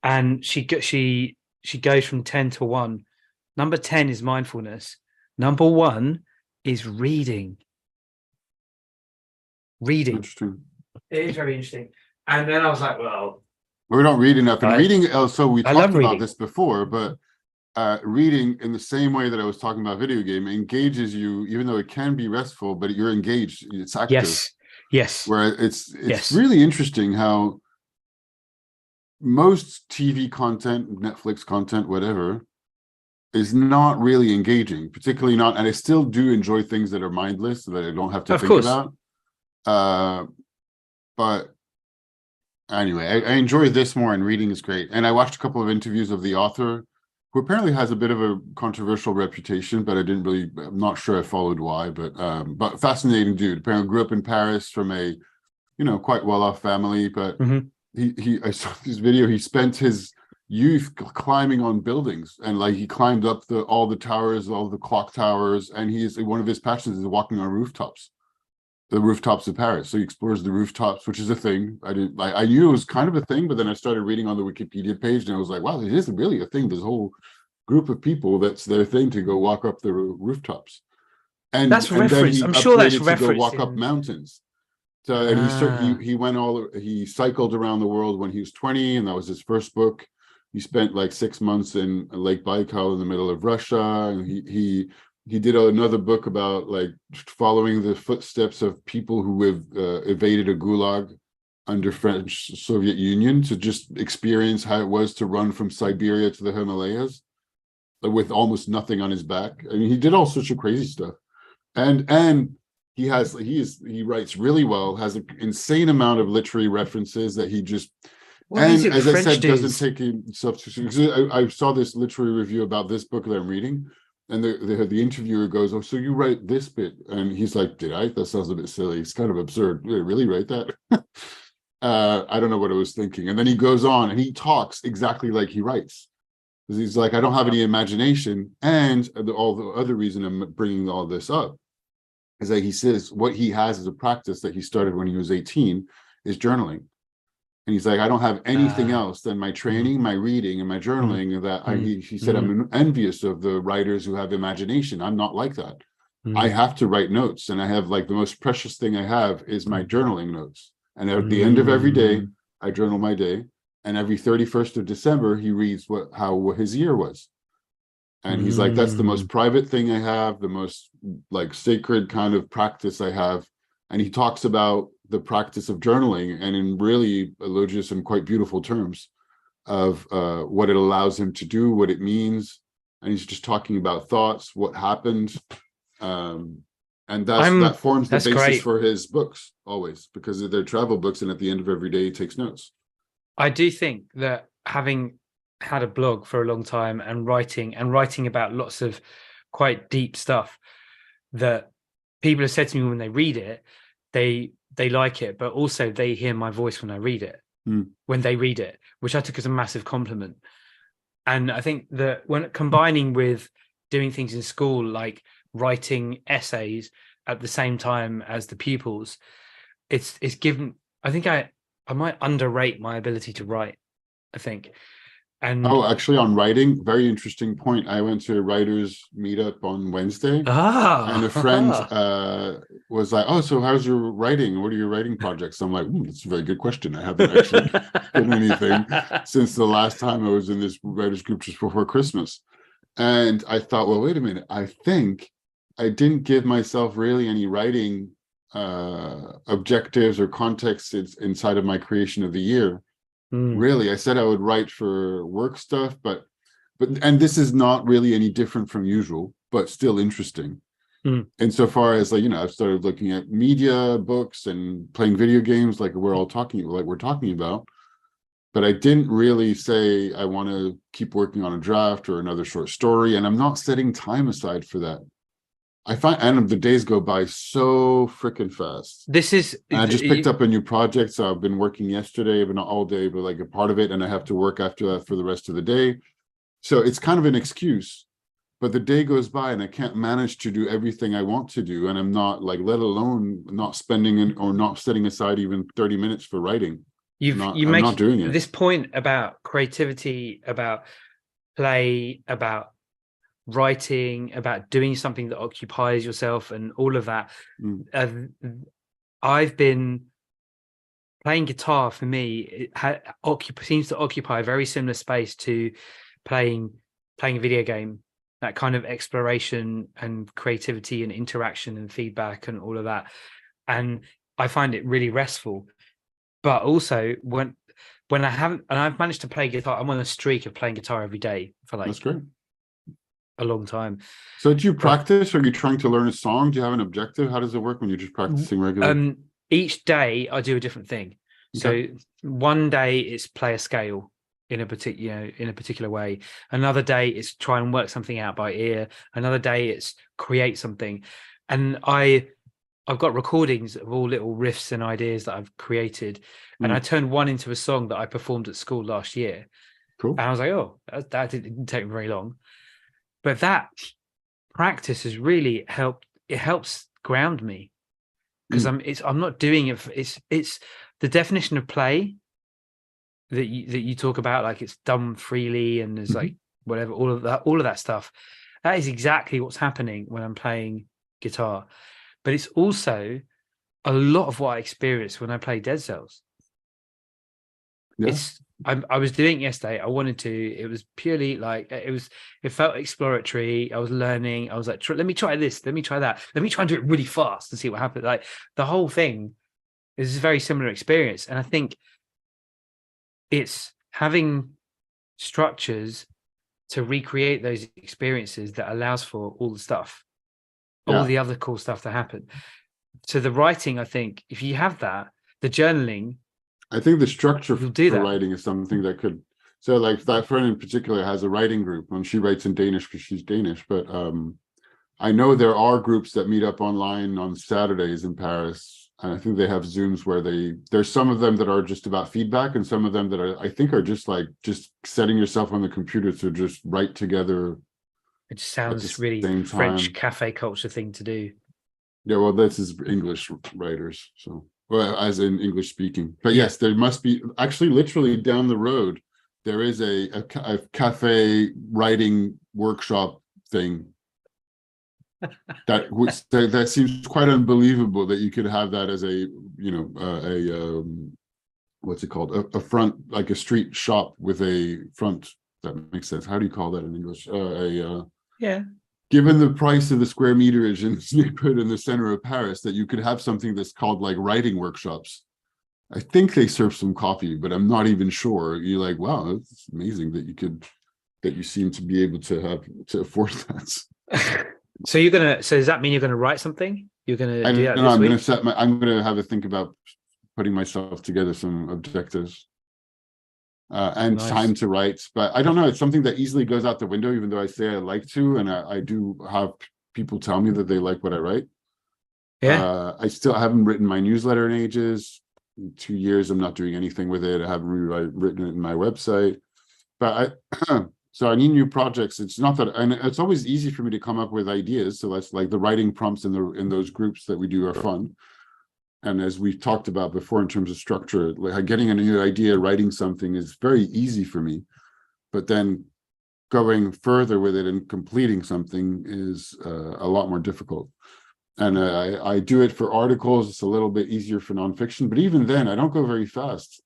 and she goes from 10 to 1. Number 10 is mindfulness. Number 1 is reading. Interesting. It is very interesting. And then I was like, well, we don't read enough. And reading, so we talked about this before, but reading, in the same way that I was talking about video game, engages you, even though it can be restful, but you're engaged. It's active. Yes. Where it's really interesting how most TV content, Netflix content, whatever, is not really engaging, particularly not, and I still do enjoy things that are mindless, so that I don't have to think about. But anyway, I enjoy this more, and reading is great. And I watched a couple of interviews of the author who apparently has a bit of a controversial reputation, but I'm not sure I followed why, but fascinating dude. Apparently grew up in Paris from a, quite well-off family, but I saw this video, he spent his youth climbing on buildings, and like he climbed up all the towers, all the clock towers, and one of his passions is walking on rooftops. The rooftops of Paris. So he explores the rooftops, which is a thing. I knew it was kind of a thing, but then I started reading on the Wikipedia page and I was like, wow, it is really a thing. There's a whole group of people that's their thing to go walk up the rooftops. And that's and reference. then I'm sure that's to go reference walk up mountains. So and he cycled around the world when he was 20, and that was his first book. He spent like 6 months in Lake Baikal in the middle of Russia, and he did another book about like following the footsteps of people who have evaded a gulag under French Soviet Union, to just experience how it was to run from Siberia to the Himalayas with almost nothing on his back. I mean, he did all sorts of crazy stuff, and he writes really well, has an insane amount of literary references that he just. And as I said, doesn't take himself too seriously. I saw this literary review about this book that I'm reading. And the interviewer goes, oh, so you write this bit? And he's like, did I? That sounds a bit silly. It's kind of absurd. Did I really write that? I don't know what I was thinking. And then he goes on and he talks exactly like he writes. Because he's like, I don't have any imagination. And all the other reason I'm bringing all this up is that he says what he has as a practice that he started when he was 18 is journaling. And he's like, I don't have anything else than my training, my reading, and my journaling. He said, I'm envious of the writers who have imagination. I'm not like that. I have to write notes. And I have like the most precious thing I have is my journaling notes. And at the end of every day, I journal my day. And every 31st of December, he reads how his year was. And he's like, that's the most private thing I have, the most like sacred kind of practice I have. And he talks about the practice of journaling, and in really elogious and quite beautiful terms of what it allows him to do, what it means. And he's just talking about thoughts, what happened. And that forms the basis for his books always, because they're travel books. And at the end of every day, he takes notes. I do think that having had a blog for a long time and writing about lots of quite deep stuff, that people have said to me when they read it, they like it, but also they hear my voice when I read it, when they read it, which I took as a massive compliment. And I think that when combining with doing things in school, like writing essays at the same time as the pupils, it's given, I think I might underrate my ability to write, I think. And actually, on writing, very interesting point. I went to a writers meetup on Wednesday, and a friend was like, "Oh, so how's your writing? What are your writing projects?" I'm like, "That's a very good question. I haven't actually done anything since the last time I was in this writers group just before Christmas." And I thought, well, wait a minute. I think I didn't give myself really any writing objectives or contexts inside of my creation of the year. Really, I said I would write for work stuff, but this is not really any different from usual, but still interesting. Insofar as I've started looking at media, books, and playing video games, like we're talking about. But I didn't really say I want to keep working on a draft or another short story, and I'm not setting time aside for that. I find, and the days go by so freaking fast. I just picked up a new project, so I've been working yesterday, but not all day, but like a part of it, and I have to work after that for the rest of the day. So it's kind of an excuse, but the day goes by and I can't manage to do everything I want to do, and I'm not let alone not spending or not setting aside even 30 minutes for writing. I'm not doing it. This point about creativity, about play, about writing, about doing something that occupies yourself and all of that. I've been playing guitar. For me, it seems to occupy a very similar space to playing a video game, that kind of exploration and creativity and interaction and feedback and all of that. And I find it really restful. But also when I haven't, and I've managed to play guitar, I'm on a streak of playing guitar every day for That's great. A long time. So do you practice? Are you trying to learn a song? Do you have an objective? How does it work when you're just practicing regularly? Each day I do a different thing. Okay. So one day it's play a scale. in a particular way. Another day it's try and work something out by ear. Another day it's create something. And I've got recordings of all little riffs and ideas that I've created, and I turned one into a song that I performed at school last year. Cool. And I was like, oh, that didn't take very long. But that practice has really helped. It helps ground me, because I'm not doing it. It's the definition of play that you talk about, like it's done freely and there's like whatever, all of that stuff. That is exactly what's happening when I'm playing guitar. But it's also a lot of what I experienced when I play Dead Cells. Yeah. I was doing it yesterday. I wanted to. It was purely like it felt exploratory. I was learning. I was like, let me try this. Let me try that. Let me try and do it really fast and see what happens. Like the whole thing is a very similar experience. And I think it's having structures to recreate those experiences that allows for all the stuff, all the other cool stuff to happen. So the writing, I think, if you have that, the journaling, I think the structure for that. writing is something that could. So, like that friend in particular has a writing group, and she writes in Danish because she's Danish. But I know there are groups that meet up online on Saturdays in Paris, and I think they have Zooms where there's some of them that are just about feedback, and some of them that I think are just setting yourself on the computer to just write together. It just sounds really French cafe culture thing to do. Yeah, well, this is English writers, so. Well, as in English speaking, but yes, there must be actually literally down the road. There is a cafe writing workshop thing. That seems quite unbelievable that you could have that as a what's it called, a front, like a street shop with a front. That makes sense. How do you call that in English? Given the price of the square meterage in this neighborhood in the center of Paris, that you could have something that's called like writing workshops. I think they serve some coffee, but I'm not even sure. You're like, wow, it's amazing that you seem to be able to afford that. So does that mean you're gonna write something? You're gonna do that this week? I'm gonna have a think about putting myself together some objectives. And nice. Time to write, but I don't know. It's something that easily goes out the window, even though I say I like to, and I do have people tell me that they like what I write. Yeah. I still haven't written my newsletter in ages. In 2 years, I'm not doing anything with it. I haven't written it in my website, but so I need new projects. It's not that, and it's always easy for me to come up with ideas. So that's like the writing prompts in those groups that we do are fun. And as we've talked about before, in terms of structure, like getting a new idea, writing something is very easy for me. But then going further with it and completing something is a lot more difficult. And I do it for articles. It's a little bit easier for nonfiction, but even then, I don't go very fast.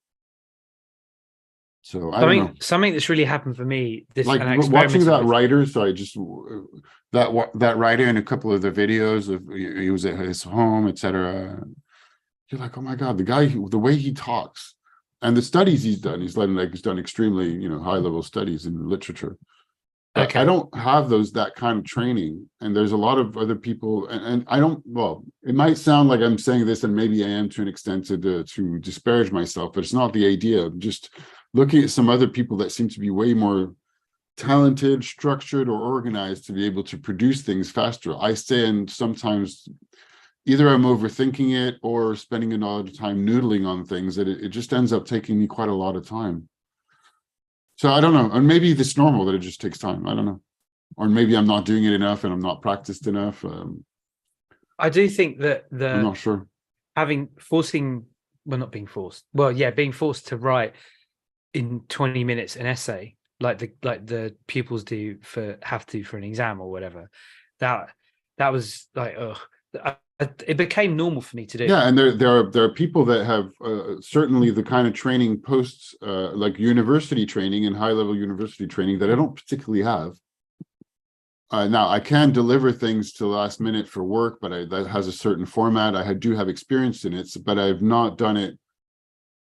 So I don't know. Something that's really happened for me. Watching that writer. So I just that writer in a couple of the videos of he was at his home, etc. You're like, oh my God, the way he talks and the studies he's done, he's done extremely, high level studies in literature. Okay. I don't have that kind of training. And there's a lot of other people, and I don't, well, it might sound like I'm saying this, and maybe I am to an extent to disparage myself, but it's not the idea. I'm just looking at some other people that seem to be way more talented, structured, or organized to be able to produce things faster. I stand sometimes, either I'm overthinking it or spending a lot of time noodling on things that it just ends up taking me quite a lot of time. So I don't know, and maybe it's normal that it just takes time. I don't know, or maybe I'm not doing it enough and I'm not practiced enough. I do think that I'm not sure. Being forced to write in 20 minutes an essay, like the pupils have to for an exam or whatever. That was like, it became normal for me to do. Yeah, and there are people that have certainly the kind of training posts like university training and high level university training that I don't particularly have. Now I can deliver things to the last minute for work, but that has a certain format. I do have experience in it, but I've not done it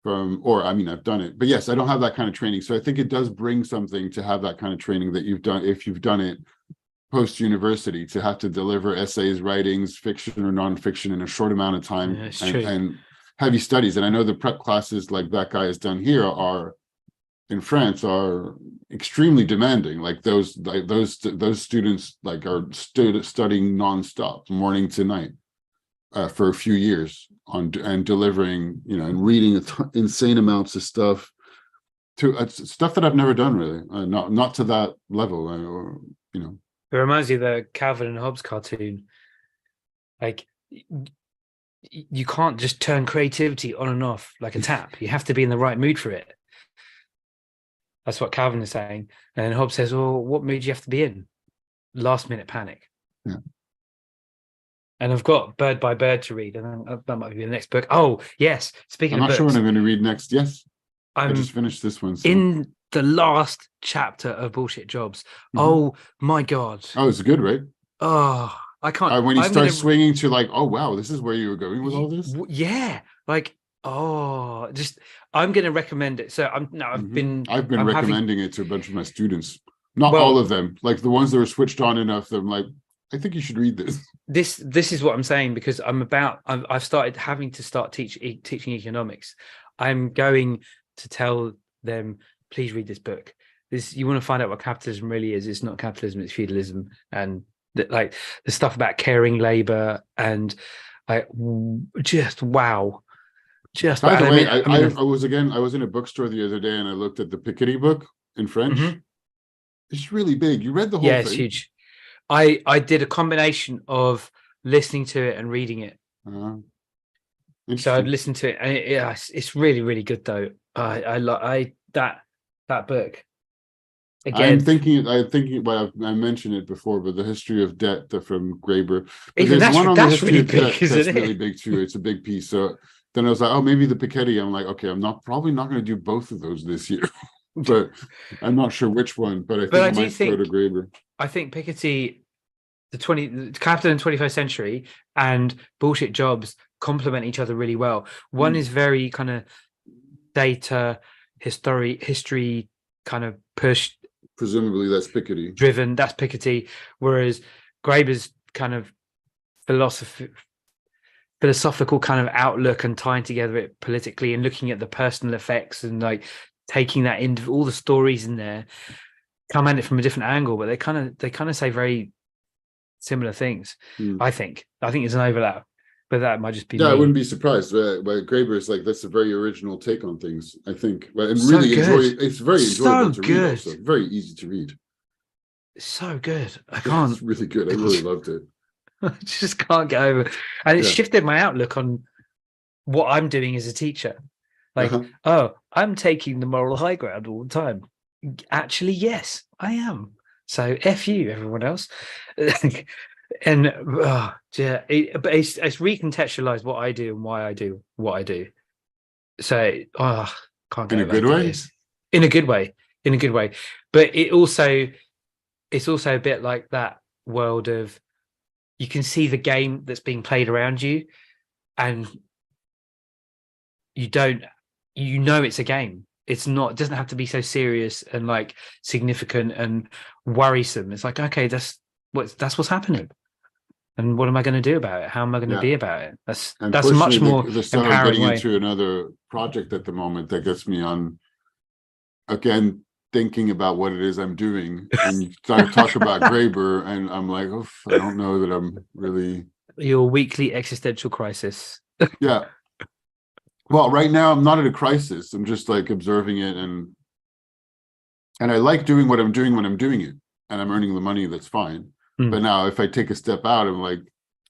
I've done it, but yes, I don't have that kind of training. So I think it does bring something to have that kind of training that you've done if you've done it post-university, to have to deliver essays, writings, fiction or nonfiction in a short amount of time, and heavy studies. And I know the prep classes like that guy has done here are in France are extremely demanding. Like those students like are studying nonstop, morning to night, for a few years and delivering, and reading insane amounts of stuff to stuff that I've never done really, not to that level, It reminds me of the Calvin and Hobbes cartoon. Like, you can't just turn creativity on and off like a tap. You have to be in the right mood for it. That's what Calvin is saying. And Hobbes says, well, what mood do you have to be in? Last minute panic. Yeah. And I've got Bird by Bird to read, and that might be the next book. Oh, yes. Speaking I'm of not books, sure what I'm going to read next. Yes. I I'm just finished this one. So. in the last chapter of Bullshit Jobs. Mhm. Oh, my God. Oh, it's good, right? Oh, I can't. When he I'm starts gonna- swinging to like, oh, wow, this is where you were going with all this? Yeah. Like, oh, just, I'm going to recommend it. So I've Mhm. been I've been I'm having- recommending it to a bunch of my students. Not Well- all of them. Like the ones that were switched on enough that I'm like, I think you should read this. This is what I'm saying, because I've started having to start teaching economics. I'm going to tell them, please read this book. You want to find out what capitalism really is. It's not capitalism, it's feudalism. And like the stuff about caring labor and like just wow. Just By the wow. way, I mean, I was in a bookstore the other day and I looked at the Piketty book in French. Mhm. It's really big. You read the whole yeah, thing? it's huge. I did a combination of listening to it and reading it. So Interesting. I've listened to it, and it's really, really good though. I like that book. Again, I'm thinking. Well, I mentioned it before, but the history of debt from Graeber. But even there's one on the that's history really of debt big, isn't that's it? really big too. It's a big piece. So then I was like, oh, maybe the Piketty. I'm like, okay, probably not going to do both of those this year, but I'm not sure which one. But I think I might go to Graeber. I think Piketty, the Capital in 21st Century and Bullshit Jobs complement each other really well. One is very kind of data history kind of push. Presumably that's Piketty. Driven, that's Piketty. Whereas Graeber's kind of philosophical kind of outlook and tying together it politically and looking at the personal effects and like taking that into all the stories in there, come at it from a different angle, but they kind of say very similar things. I think there's an overlap, but that might just be me. I wouldn't be surprised. But Graeber is like, that's a very original take on things, I think. And so really good. it's very enjoyable to good. read also. Very easy to read. So good. I can't. It's really good. I really loved it. I just can't get over it. And it shifted my outlook on what I'm doing as a teacher. Like, oh, I'm taking the moral high ground all the time. Actually, yes, I am. So F you, everyone else. And but it's recontextualized what I do and why I do what I do. So can't go in a good way. In a good way. In a good way. But it's also a bit like that world of, you can see the game that's being played around you, and it's a game. It's not, it doesn't have to be so serious and like significant and worrisome. It's like, okay, that's what's happening. And what am I going to do about it? How am I going to be about it? That's much more the stuff I'm getting into another project at the moment that gets me on, again, thinking about what it is I'm doing. And you talk about Graeber, and I'm like, oh, I don't know that I'm really... Your weekly existential crisis. Yeah. Well, right now I'm not at a crisis. I'm just like observing it, and I like doing what I'm doing when I'm doing it, and I'm earning the money. That's fine. But now if I take a step out, I'm like,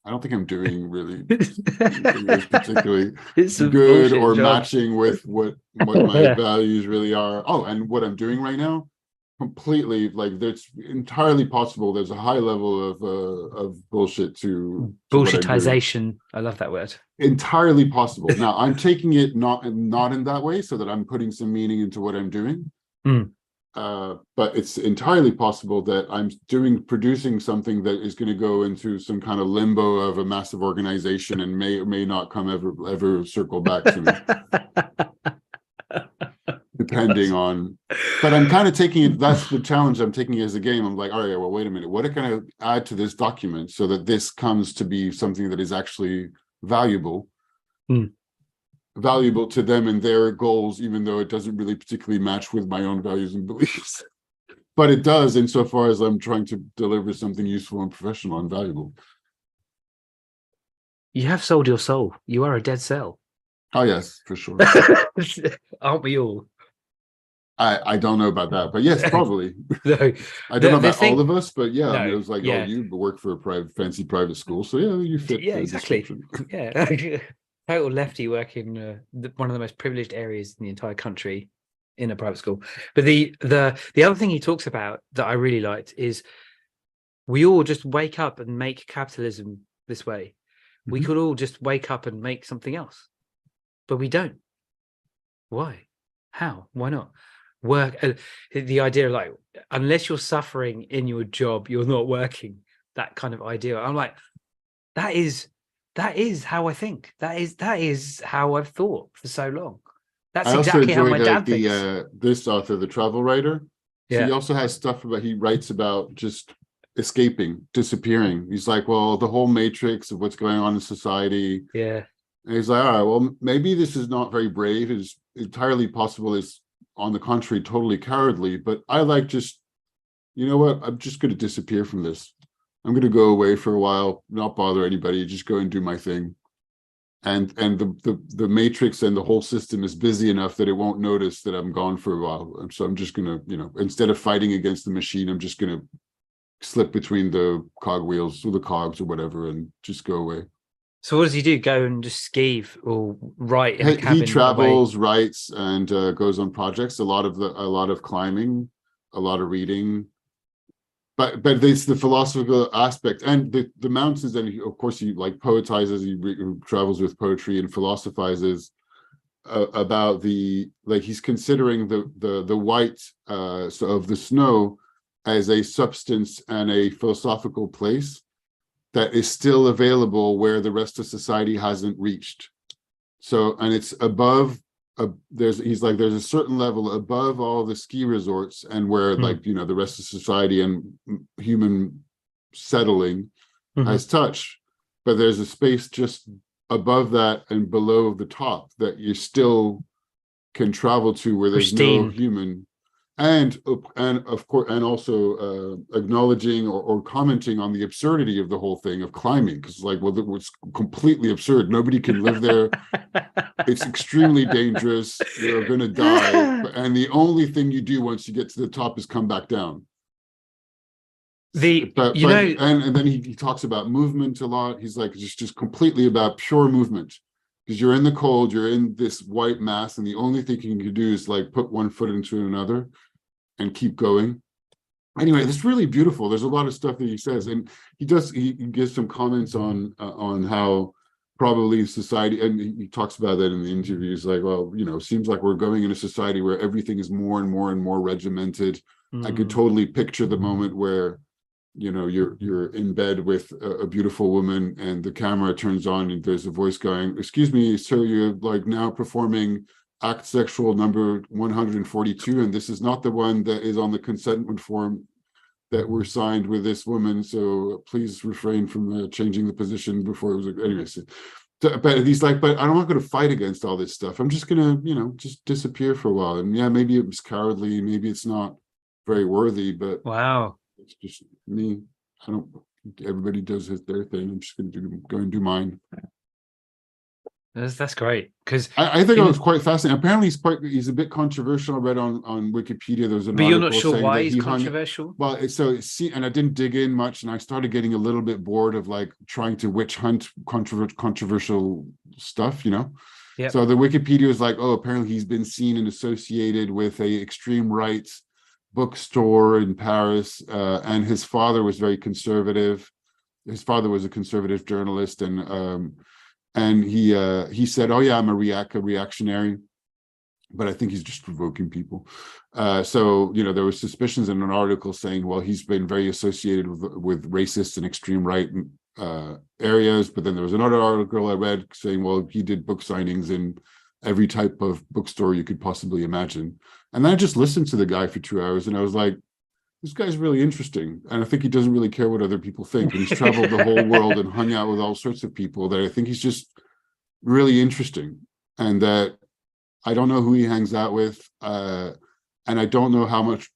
I don't think I'm doing really particularly good or matching with what my values really are. Oh, and what I'm doing right now, completely, like, there's entirely possible. There's a high level of bullshit to bullshitization. I love that word. Entirely possible. Now I'm taking it not in that way, so that I'm putting some meaning into what I'm doing. But it's entirely possible that I'm producing something that is going to go into some kind of limbo of a massive organization and may or may not come ever circle back to me. Depending on, but I'm kind of taking it, that's the challenge I'm taking as a game. I'm like, all right, well, wait a minute, what can I add to this document so that this comes to be something that is actually valuable? valuable to them and their goals, even though it doesn't really particularly match with my own values and beliefs. But it does insofar as I'm trying to deliver something useful and professional and valuable. You have sold your soul. You are a dead cell. Oh, yes, for sure. Aren't we all? I don't know about that, but yes, probably. No, I don't know about all of us, but yeah, I mean, No, it was like, yeah. oh, you work for a fancy private school, so yeah, you fit Yeah, the exactly. description. Yeah, total lefty working one of the most privileged areas in the entire country in a private school. But the other thing he talks about that I really liked is we all just wake up and make capitalism this way. We could all just wake up and make something else, but we don't. Why? How? Why not? Work. The idea of like, unless you're suffering in your job, you're not working. That kind of idea. I'm like, that is how I think. That is how I've thought for so long. That's I also exactly how my enjoyed dad thinks. this author, the travel writer. So he Yeah. also has stuff about, he writes about just escaping, disappearing. He's like, well, the whole matrix of what's going on in society. Yeah. And he's like, all right, well, maybe this is not very brave. It's entirely possible it's, on the contrary, totally cowardly. But I like just, you know what? I'm just going to disappear from this. I'm going to go away for a while, not bother anybody, just go and do my thing. And the matrix and the whole system is busy enough that it won't notice that I'm gone for a while. And so I'm just going to, you know, instead of fighting against the machine, I'm just going to slip between the cogwheels or the cogs or whatever and just go away. So what does he do? Go and just ski or write in a cabin? He travels, writes, and goes on projects. A lot of climbing, a lot of reading. But it's the philosophical aspect and the mountains. And he, of course, he like poetizes. He travels with poetry and philosophizes about the, like, he's considering the white so of the snow as a substance and a philosophical place that is still available where the rest of society hasn't reached. So, and it's above, he's like, there's a certain level above all the ski resorts and where like, you know, the rest of society and human settling has touched, but there's a space just above that and below the top that you still can travel to where there's no human. And of course, and also acknowledging or commenting on the absurdity of the whole thing of climbing, because like, well, it's completely absurd. Nobody can live there. It's extremely dangerous. You're going to die, and the only thing you do once you get to the top is come back down. And then he talks about movement a lot. He's like just completely about pure movement. Because you're in the cold, you're in this white mass, and the only thing you can do is like put one foot into another and keep going. Anyway, it's really beautiful. There's a lot of stuff that he says, and he gives some comments on how probably society, and he talks about that in the interviews, like, well, you know, seems like we're going in a society where everything is more and more and more regimented. I could totally picture the moment where, you know, you're in bed with a beautiful woman and the camera turns on and there's a voice going, excuse me, sir, you're like now performing act sexual number 142, and this is not the one that is on the consentment form that were signed with this woman, so please refrain from changing the position before it was anyways. But he's like, but I'm not going to fight against all this stuff. I'm just gonna, you know, just disappear for a while. And yeah, maybe it was cowardly, maybe it's not very worthy, but wow, it's just me. Everybody does their thing. I'm just going to go and do mine. That's great, because I think it was quite fascinating. Apparently, he's a bit controversial. I read on Wikipedia. There was an but you're not article sure saying why that he's he controversial. And I didn't dig in much, and I started getting a little bit bored of like trying to witch hunt controversial stuff, you know. Yep. So the Wikipedia is like, oh, apparently he's been seen and associated with a extreme right bookstore in Paris, and his father was very conservative. His father was a conservative journalist, and he said, oh yeah, I'm a reactionary, but I think he's just provoking people. So, you know, there were suspicions in an article saying, well, he's been very associated with racist and extreme right areas. But then there was another article I read saying, well, he did book signings in every type of bookstore you could possibly imagine. And then I just listened to the guy for 2 hours, and I was like, this guy's really interesting. And I think he doesn't really care what other people think. And he's traveled the whole world and hung out with all sorts of people that I think he's just really interesting. and that I don't know who he hangs out with, and I don't know how much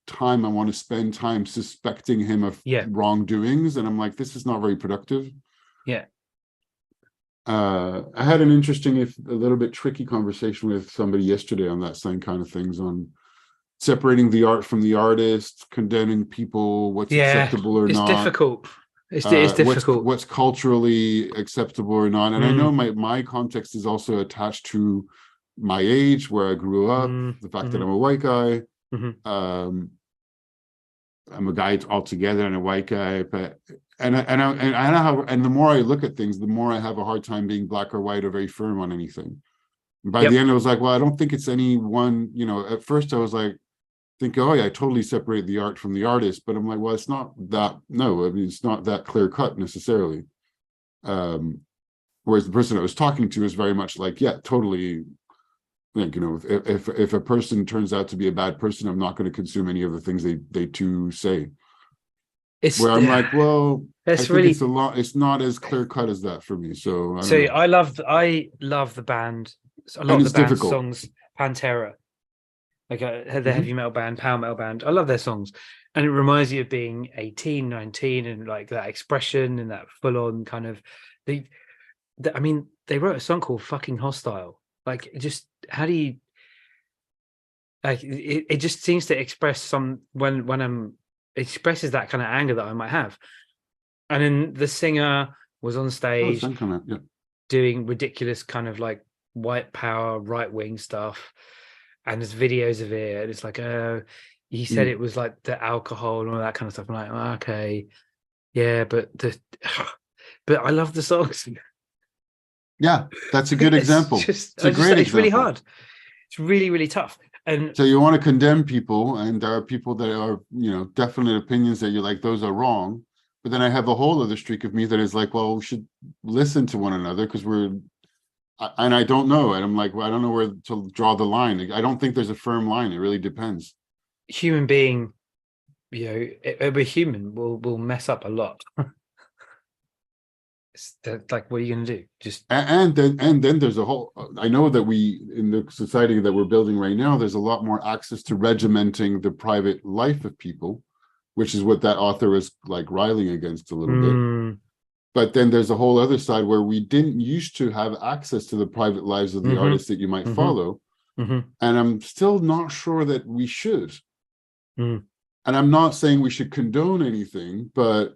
time I want to spend time suspecting him of wrongdoings. And I'm like, this is not very productive. Yeah. I had an interesting, if a little bit tricky conversation with somebody yesterday on that same kind of things, on separating the art from the artist, condemning people, what's acceptable or not. Difficult. It's difficult. What's culturally acceptable or not. And I know my context is also attached to my age, where I grew up, the fact that I'm a white guy. I'm a guy altogether and a white guy, but and the more I look at things, the more I have a hard time being black or white or very firm on anything. And by the end, I was like, well, I don't think it's any one. You know, at first I was like, oh yeah, I totally separate the art from the artist, but I'm like, well, it's not that. No, I mean, it's not that clear cut necessarily. Whereas the person I was talking to is very much like, yeah, totally. Like, you know, if a person turns out to be a bad person, I'm not going to consume any of the things they too say. Where I'm like, well, it's a lot. It's not as clear cut as that for me. So I love the band. A lot of the band's songs, Pantera, like the heavy metal band, power metal band. I love their songs, and it reminds you of being 18, 19, and like that expression and that full on kind of. I mean, they wrote a song called "Fucking Hostile." Like, just how do you? Like, it just seems to express when it expresses that kind of anger that I might have. And then the singer was on stage doing ridiculous kind of like white power, right wing stuff, and there's videos of it. And it's like, he said it was like the alcohol and all that kind of stuff. I'm like, oh, okay, yeah, but I love the songs. Yeah, that's a good example. It's a great example. It's really hard. It's really, really tough. And so you want to condemn people, and there are people that are, you know, definite opinions that you're like, those are wrong. But then I have a whole other streak of me that is like, well, we should listen to one another because and I don't know. And I'm like, well, I don't know where to draw the line. I don't think there's a firm line. It really depends. Human being, you know, we're human. We'll mess up a lot. Like, what are you going to do? Just and then there's a whole. I know that in the society that we're building right now, there's a lot more access to regimenting the private life of people, which is what that author was like railing against a little bit. But then there's a whole other side where we didn't used to have access to the private lives of the artists that you might follow, and I'm still not sure that we should. And I'm not saying we should condone anything, but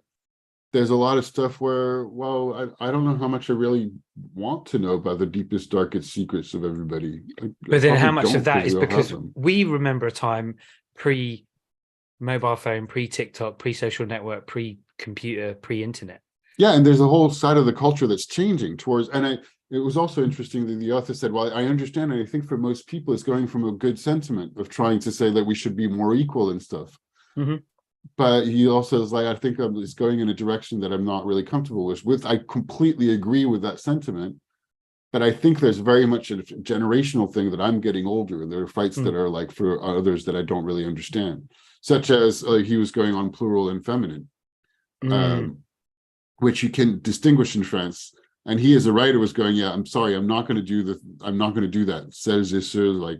there's a lot of stuff where, well, I don't know how much I really want to know about the deepest, darkest secrets of everybody. But then how much of that is because we remember a time pre-mobile phone, pre-TikTok, pre-social network, pre-computer, pre-internet. Yeah, and there's a whole side of the culture that's changing towards, and it was also interesting that the author said, well, I understand, and I think for most people it's going from a good sentiment of trying to say that we should be more equal and stuff. But he also is like, I think it's going in a direction that I'm not really comfortable with. I completely agree with that sentiment, but I think there's very much a generational thing that I'm getting older, and there are fights that are like for others that I don't really understand, such as he was going on plural and feminine, which you can distinguish in France. And he, as a writer, was going, yeah, I'm sorry, I'm not going to do that. Says this, like,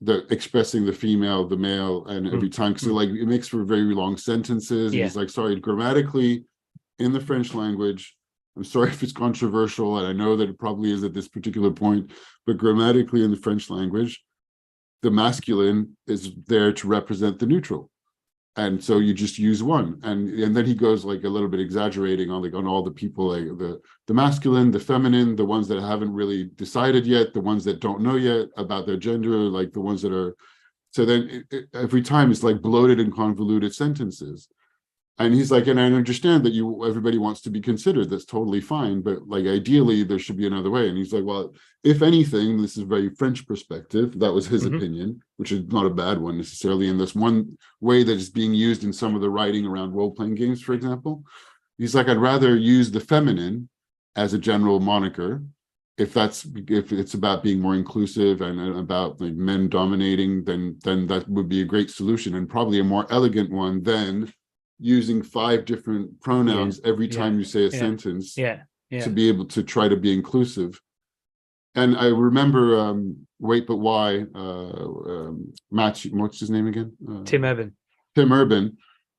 the expressing the female, the male, and every time, because like it makes for very long sentences. He's like, sorry, grammatically in the French language, I'm sorry if it's controversial, and I know that it probably is at this particular point, but grammatically in the French language, the masculine is there to represent the neutral. And so you just use one. And then he goes like a little bit exaggerating on all the people, like the masculine, the feminine, the ones that haven't really decided yet, the ones that don't know yet about their gender, like the ones that are. So then every time it's like bloated and convoluted sentences. And he's like, and I understand that everybody wants to be considered. That's totally fine. But like, ideally, there should be another way. And he's like, well, if anything, this is a very French perspective. That was his opinion, which is not a bad one necessarily. And this one way that is being used in some of the writing around role-playing games, for example. He's like, I'd rather use the feminine as a general moniker. If it's about being more inclusive and about like men dominating, then that would be a great solution, and probably a more elegant one than using 5 different pronouns every time you say a sentence to be able to try to be inclusive. And I remember Wait But Why, Matt, what's his name again? Tim Urban. Tim Urban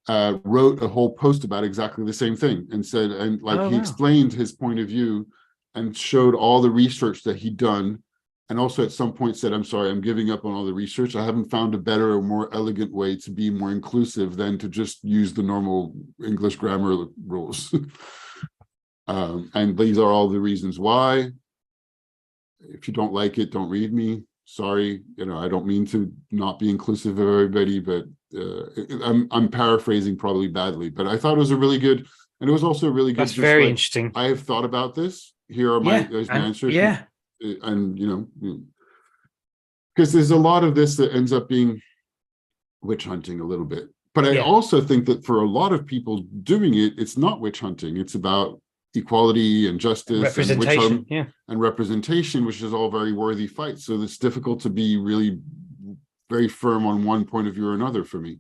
wrote a whole post about exactly the same thing and said, and like Oh, he wow. explained his point of view and showed all the research that he'd done. And also at some point said, I'm sorry, I'm giving up on all the research. I haven't found a better or more elegant way to be more inclusive than to just use the normal English grammar rules. And these are all the reasons why. If you don't like it, don't read me. Sorry, I don't mean to not be inclusive of everybody, but I'm paraphrasing probably badly. But I thought it was a really good, and it was also really good. That's very interesting. I have thought about this. Here are my answers. Yeah, and because there's a lot of this that ends up being witch hunting a little bit. But I also think that for a lot of people doing it, it's not witch hunting. It's about equality and justice, representation, and representation, which is all very worthy fights. So it's difficult to be really very firm on one point of view or another for me.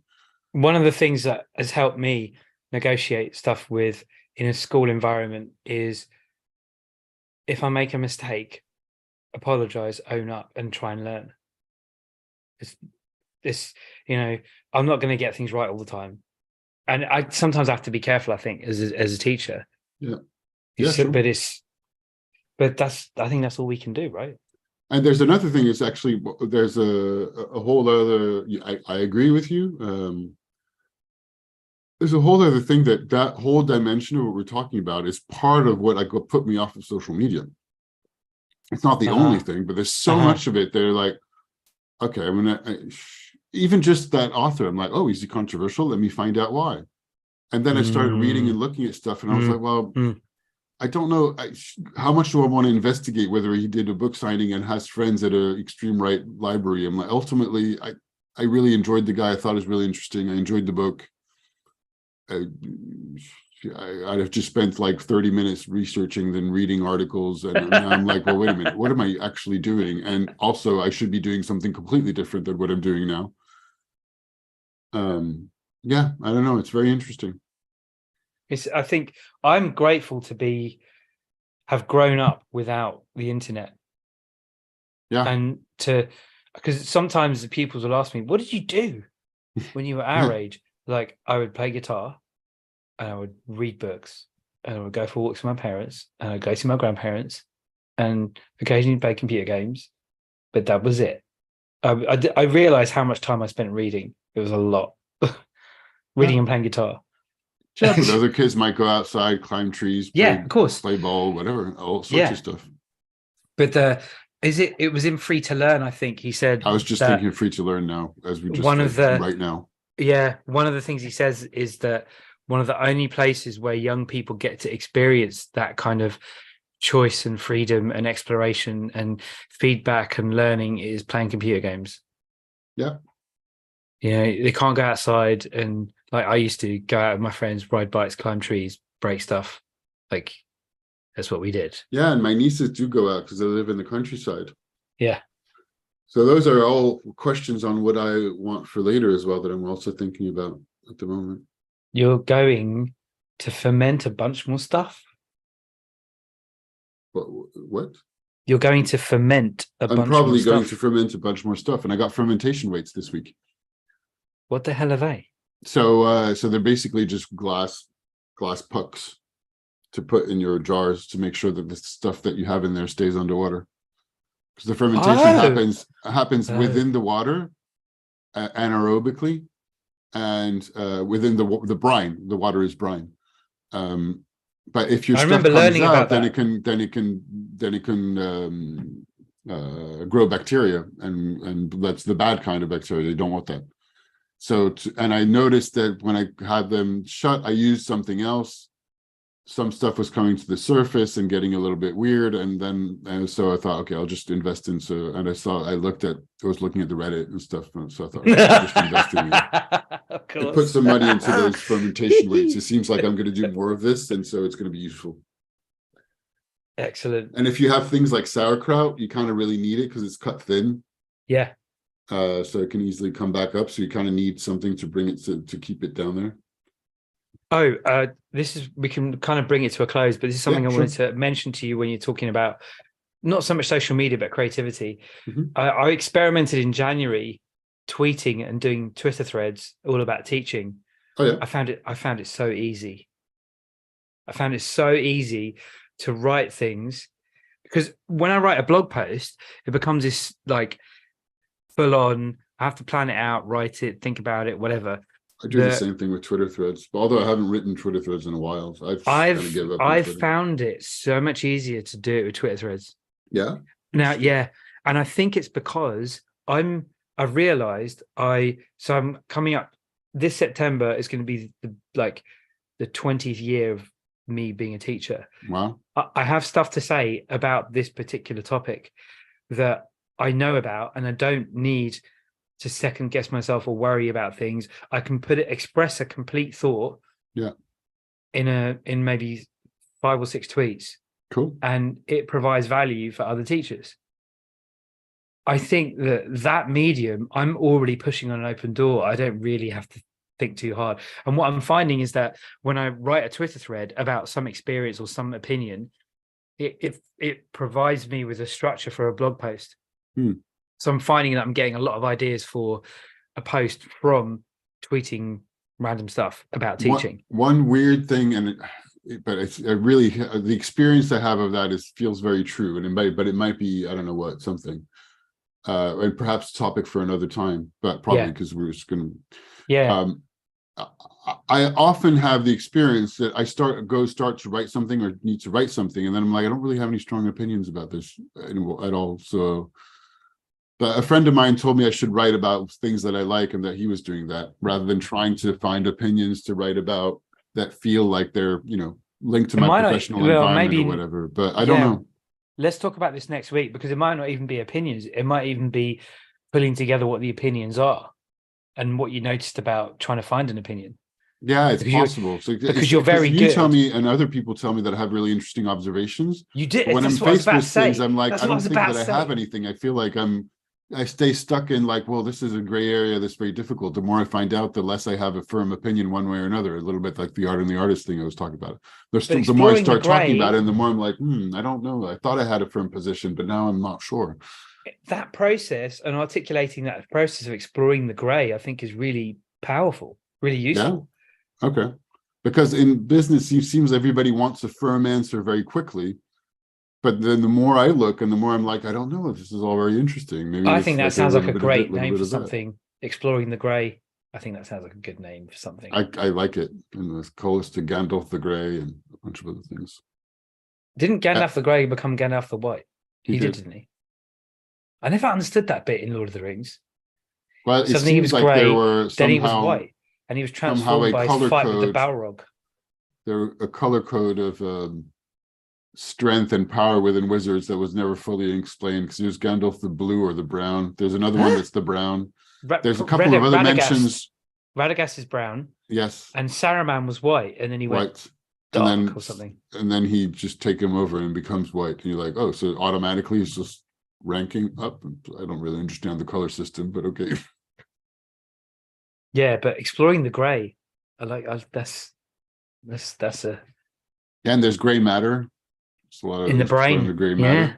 One of the things that has helped me negotiate stuff with in a school environment is if I make a mistake, apologize, own up, and try and learn. I'm not going to get things right all the time, and I sometimes have to be careful, I think, as a teacher. Sure. But I think that's all we can do, right? And there's another thing. It's actually there's a whole other. I agree with you. There's a whole other thing that whole dimension of what we're talking about is part of what put me off of social media. It's not the only thing, but there's so much of it. They're like, okay, even just that author. I'm like, oh, is he controversial? Let me find out why. And then I started reading and looking at stuff, and I was like, well, I don't know how much do I want to investigate whether he did a book signing and has friends at an extreme right library. I'm like, ultimately, I really enjoyed the guy. I thought it was really interesting. I enjoyed the book. I'd have just spent like 30 minutes researching, then reading articles. And now I'm like, well, wait a minute, what am I actually doing? And also, I should be doing something completely different than what I'm doing now. I don't know. It's very interesting. I think I'm grateful to have grown up without the internet. Yeah. And because sometimes the pupils will ask me, what did you do when you were our age? Like, I would play guitar and I would read books and I would go for walks with my parents and I'd go see my grandparents and occasionally play computer games. But that was it. I realized how much time I spent reading. It was a lot. Reading and playing guitar. Yeah, but other kids might go outside, climb trees, of course, play ball, whatever, all sorts of stuff. But it was in Free to Learn, I think he said. I was just thinking Free to Learn now, as we just right now. Yeah, one of the things he says is that one of the only places where young people get to experience that kind of choice and freedom and exploration and feedback and learning is playing computer games. Yeah. They can't go outside and, like, I used to go out with my friends, ride bikes, climb trees, break stuff. Like, that's what we did. Yeah, and my nieces do go out because they live in the countryside. Yeah. So those are all questions on what I want for later as well that I'm also thinking about at the moment. You're going to ferment a bunch more stuff? What? You're going to ferment a bunch more stuff? I'm probably going to ferment a bunch more stuff. And I got fermentation weights this week. What the hell are they? So they're basically just glass pucks to put in your jars to make sure that the stuff that you have in there stays underwater. Because the fermentation happens within the water, anaerobically, and within the brine. The water is brine. But if your stuff comes out, then it can grow bacteria, and that's the bad kind of bacteria. They don't want that. So, and I noticed that when I had them shut, I used something else. Some stuff was coming to the surface and getting a little bit weird. And so I thought, okay, I'll just invest in. And I was looking at the Reddit and stuff. So I thought, okay, I'll just invest in it. Of course. And put some money into those fermentation weights. It seems like I'm going to do more of this. And so it's going to be useful. Excellent. And if you have things like sauerkraut, you kind of really need it because it's cut thin. Yeah. So it can easily come back up. So you kind of need something to bring it to keep it down there. We can kind of bring it to a close, but this is something I wanted to mention to you when you're talking about not so much social media, but creativity. Mhm. I experimented in January tweeting and doing Twitter threads all about teaching. Oh yeah. I found it so easy. I found it so easy to write things, because when I write a blog post, it becomes this like full on, I have to plan it out, write it, think about it, whatever. I do the same thing with Twitter threads, although I haven't written Twitter threads in a while. So I've kind of give up on I've Twitter. found it so much easier to do it with Twitter threads. Yeah. Now, yeah. And I think it's because I've realized so I'm coming up this September is going to be the 20th year of me being a teacher. Wow. I have stuff to say about this particular topic that I know about, and I don't need to second guess myself or worry about things. I can express a complete thought. Yeah. In maybe 5 or 6 tweets. Cool. And it provides value for other teachers. I think that medium, I'm already pushing on an open door. I don't really have to think too hard. And what I'm finding is that when I write a Twitter thread about some experience or some opinion, it provides me with a structure for a blog post. So I'm finding that I'm getting a lot of ideas for a post from tweeting random stuff about teaching. One weird thing, but it's really the experience I have of that feels very true, and it might be, I don't know what, something, and perhaps topic for another time, but probably because we're just gonna. Yeah. I often have the experience that I start to write something or need to write something, and then I'm like, I don't really have any strong opinions about this at all. So, but a friend of mine told me I should write about things that I like, and that he was doing that rather than trying to find opinions to write about that feel like they're, linked to my professional environment or whatever. But I don't know. Let's talk about this next week, because it might not even be opinions. It might even be pulling together what the opinions are and what you noticed about trying to find an opinion. Yeah, it's possible. Because you're very good. You tell me, and other people tell me that I have really interesting observations. You did. When I'm faced with things, I'm like, I don't think that I have anything. I feel like I stay stuck in like, well, this is a gray area that's very difficult. The more I find out, the less I have a firm opinion one way or another. A little bit like the art and the artist thing I was talking about. The more I start talking about it, and the more I'm like, I don't know. I thought I had a firm position, but now I'm not sure. That process and articulating that process of exploring the gray, I think, is really powerful, really useful. Yeah. Okay. Because in business, it seems everybody wants a firm answer very quickly. But then the more I look and the more I'm like, I don't know, this is all very interesting. Maybe I think that sounds like a great name for something. Exploring the Grey. I think that sounds like a good name for something. I like it. And the Colas to Gandalf the Grey and a bunch of other things. Didn't Gandalf the Grey become Gandalf the White? He did, didn't he? I never understood that bit in Lord of the Rings. Well, it seems he was like grey, then he was white, and he was transformed by his fight with the Balrog. There was a color code of strength and power within wizards that was never fully explained, because there's Gandalf the blue or the brown. There's another one that's the brown. There's a couple of other mentions. Radagast is brown. Yes. And Saruman was white, and then he went dark or something. And then he just take him over and becomes white. And you're like, oh, so automatically he's just ranking up. I don't really understand the color system, but okay. Yeah, but exploring the grey, that's a. Yeah, and there's grey matter. A lot of in the brain. The gray matter. Yeah.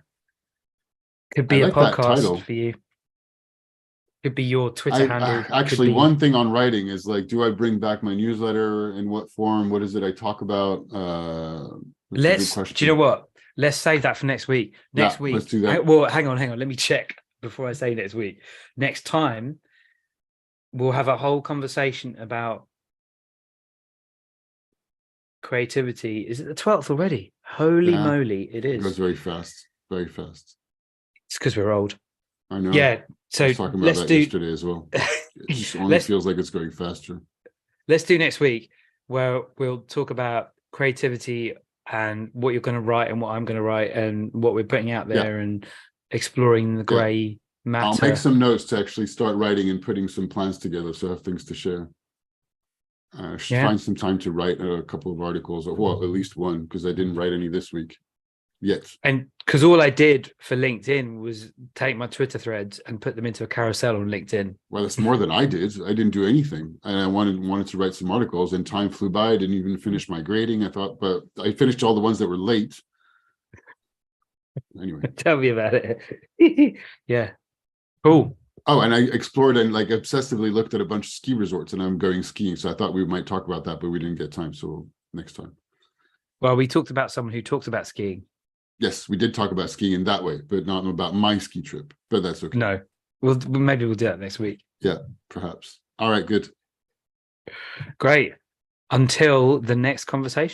Could be a podcast for you. Could be your Twitter handle. Actually, one thing on writing is like, do I bring back my newsletter? In what form? What is it I talk about? Do you know what? Let's save that for next week. Next week. Let's do that. Well, hang on. Let me check before I say next week. Next time, we'll have a whole conversation about creativity. Is it the 12th already? Holy moly, it is. It goes very fast. Very fast. It's because we're old. I know. Yeah. So I was talking about that yesterday as well. It only feels like it's going faster. Let's do next week, where we'll talk about creativity and what you're going to write and what I'm going to write and what we're putting out there and exploring the grey matter. I'll make some notes to actually start writing and putting some plans together, so I have things to share. I should find some time to write a couple of articles, or well, at least one, because I didn't write any this week yet. And because all I did for LinkedIn was take my Twitter threads and put them into a carousel on LinkedIn. Well, that's more than I did. I didn't do anything, and I wanted to write some articles, and time flew by. I didn't even finish my grading. I thought, but I finished all the ones that were late. Anyway. Tell me about it. Yeah. Cool. Oh, and I explored and like obsessively looked at a bunch of ski resorts, and I'm going skiing. So I thought we might talk about that, but we didn't get time. So next time. Well, we talked about someone who talks about skiing. Yes, we did talk about skiing in that way, but not about my ski trip. But that's okay. No. Well, maybe we'll do that next week. Yeah, perhaps. All right, good. Great. Until the next conversation.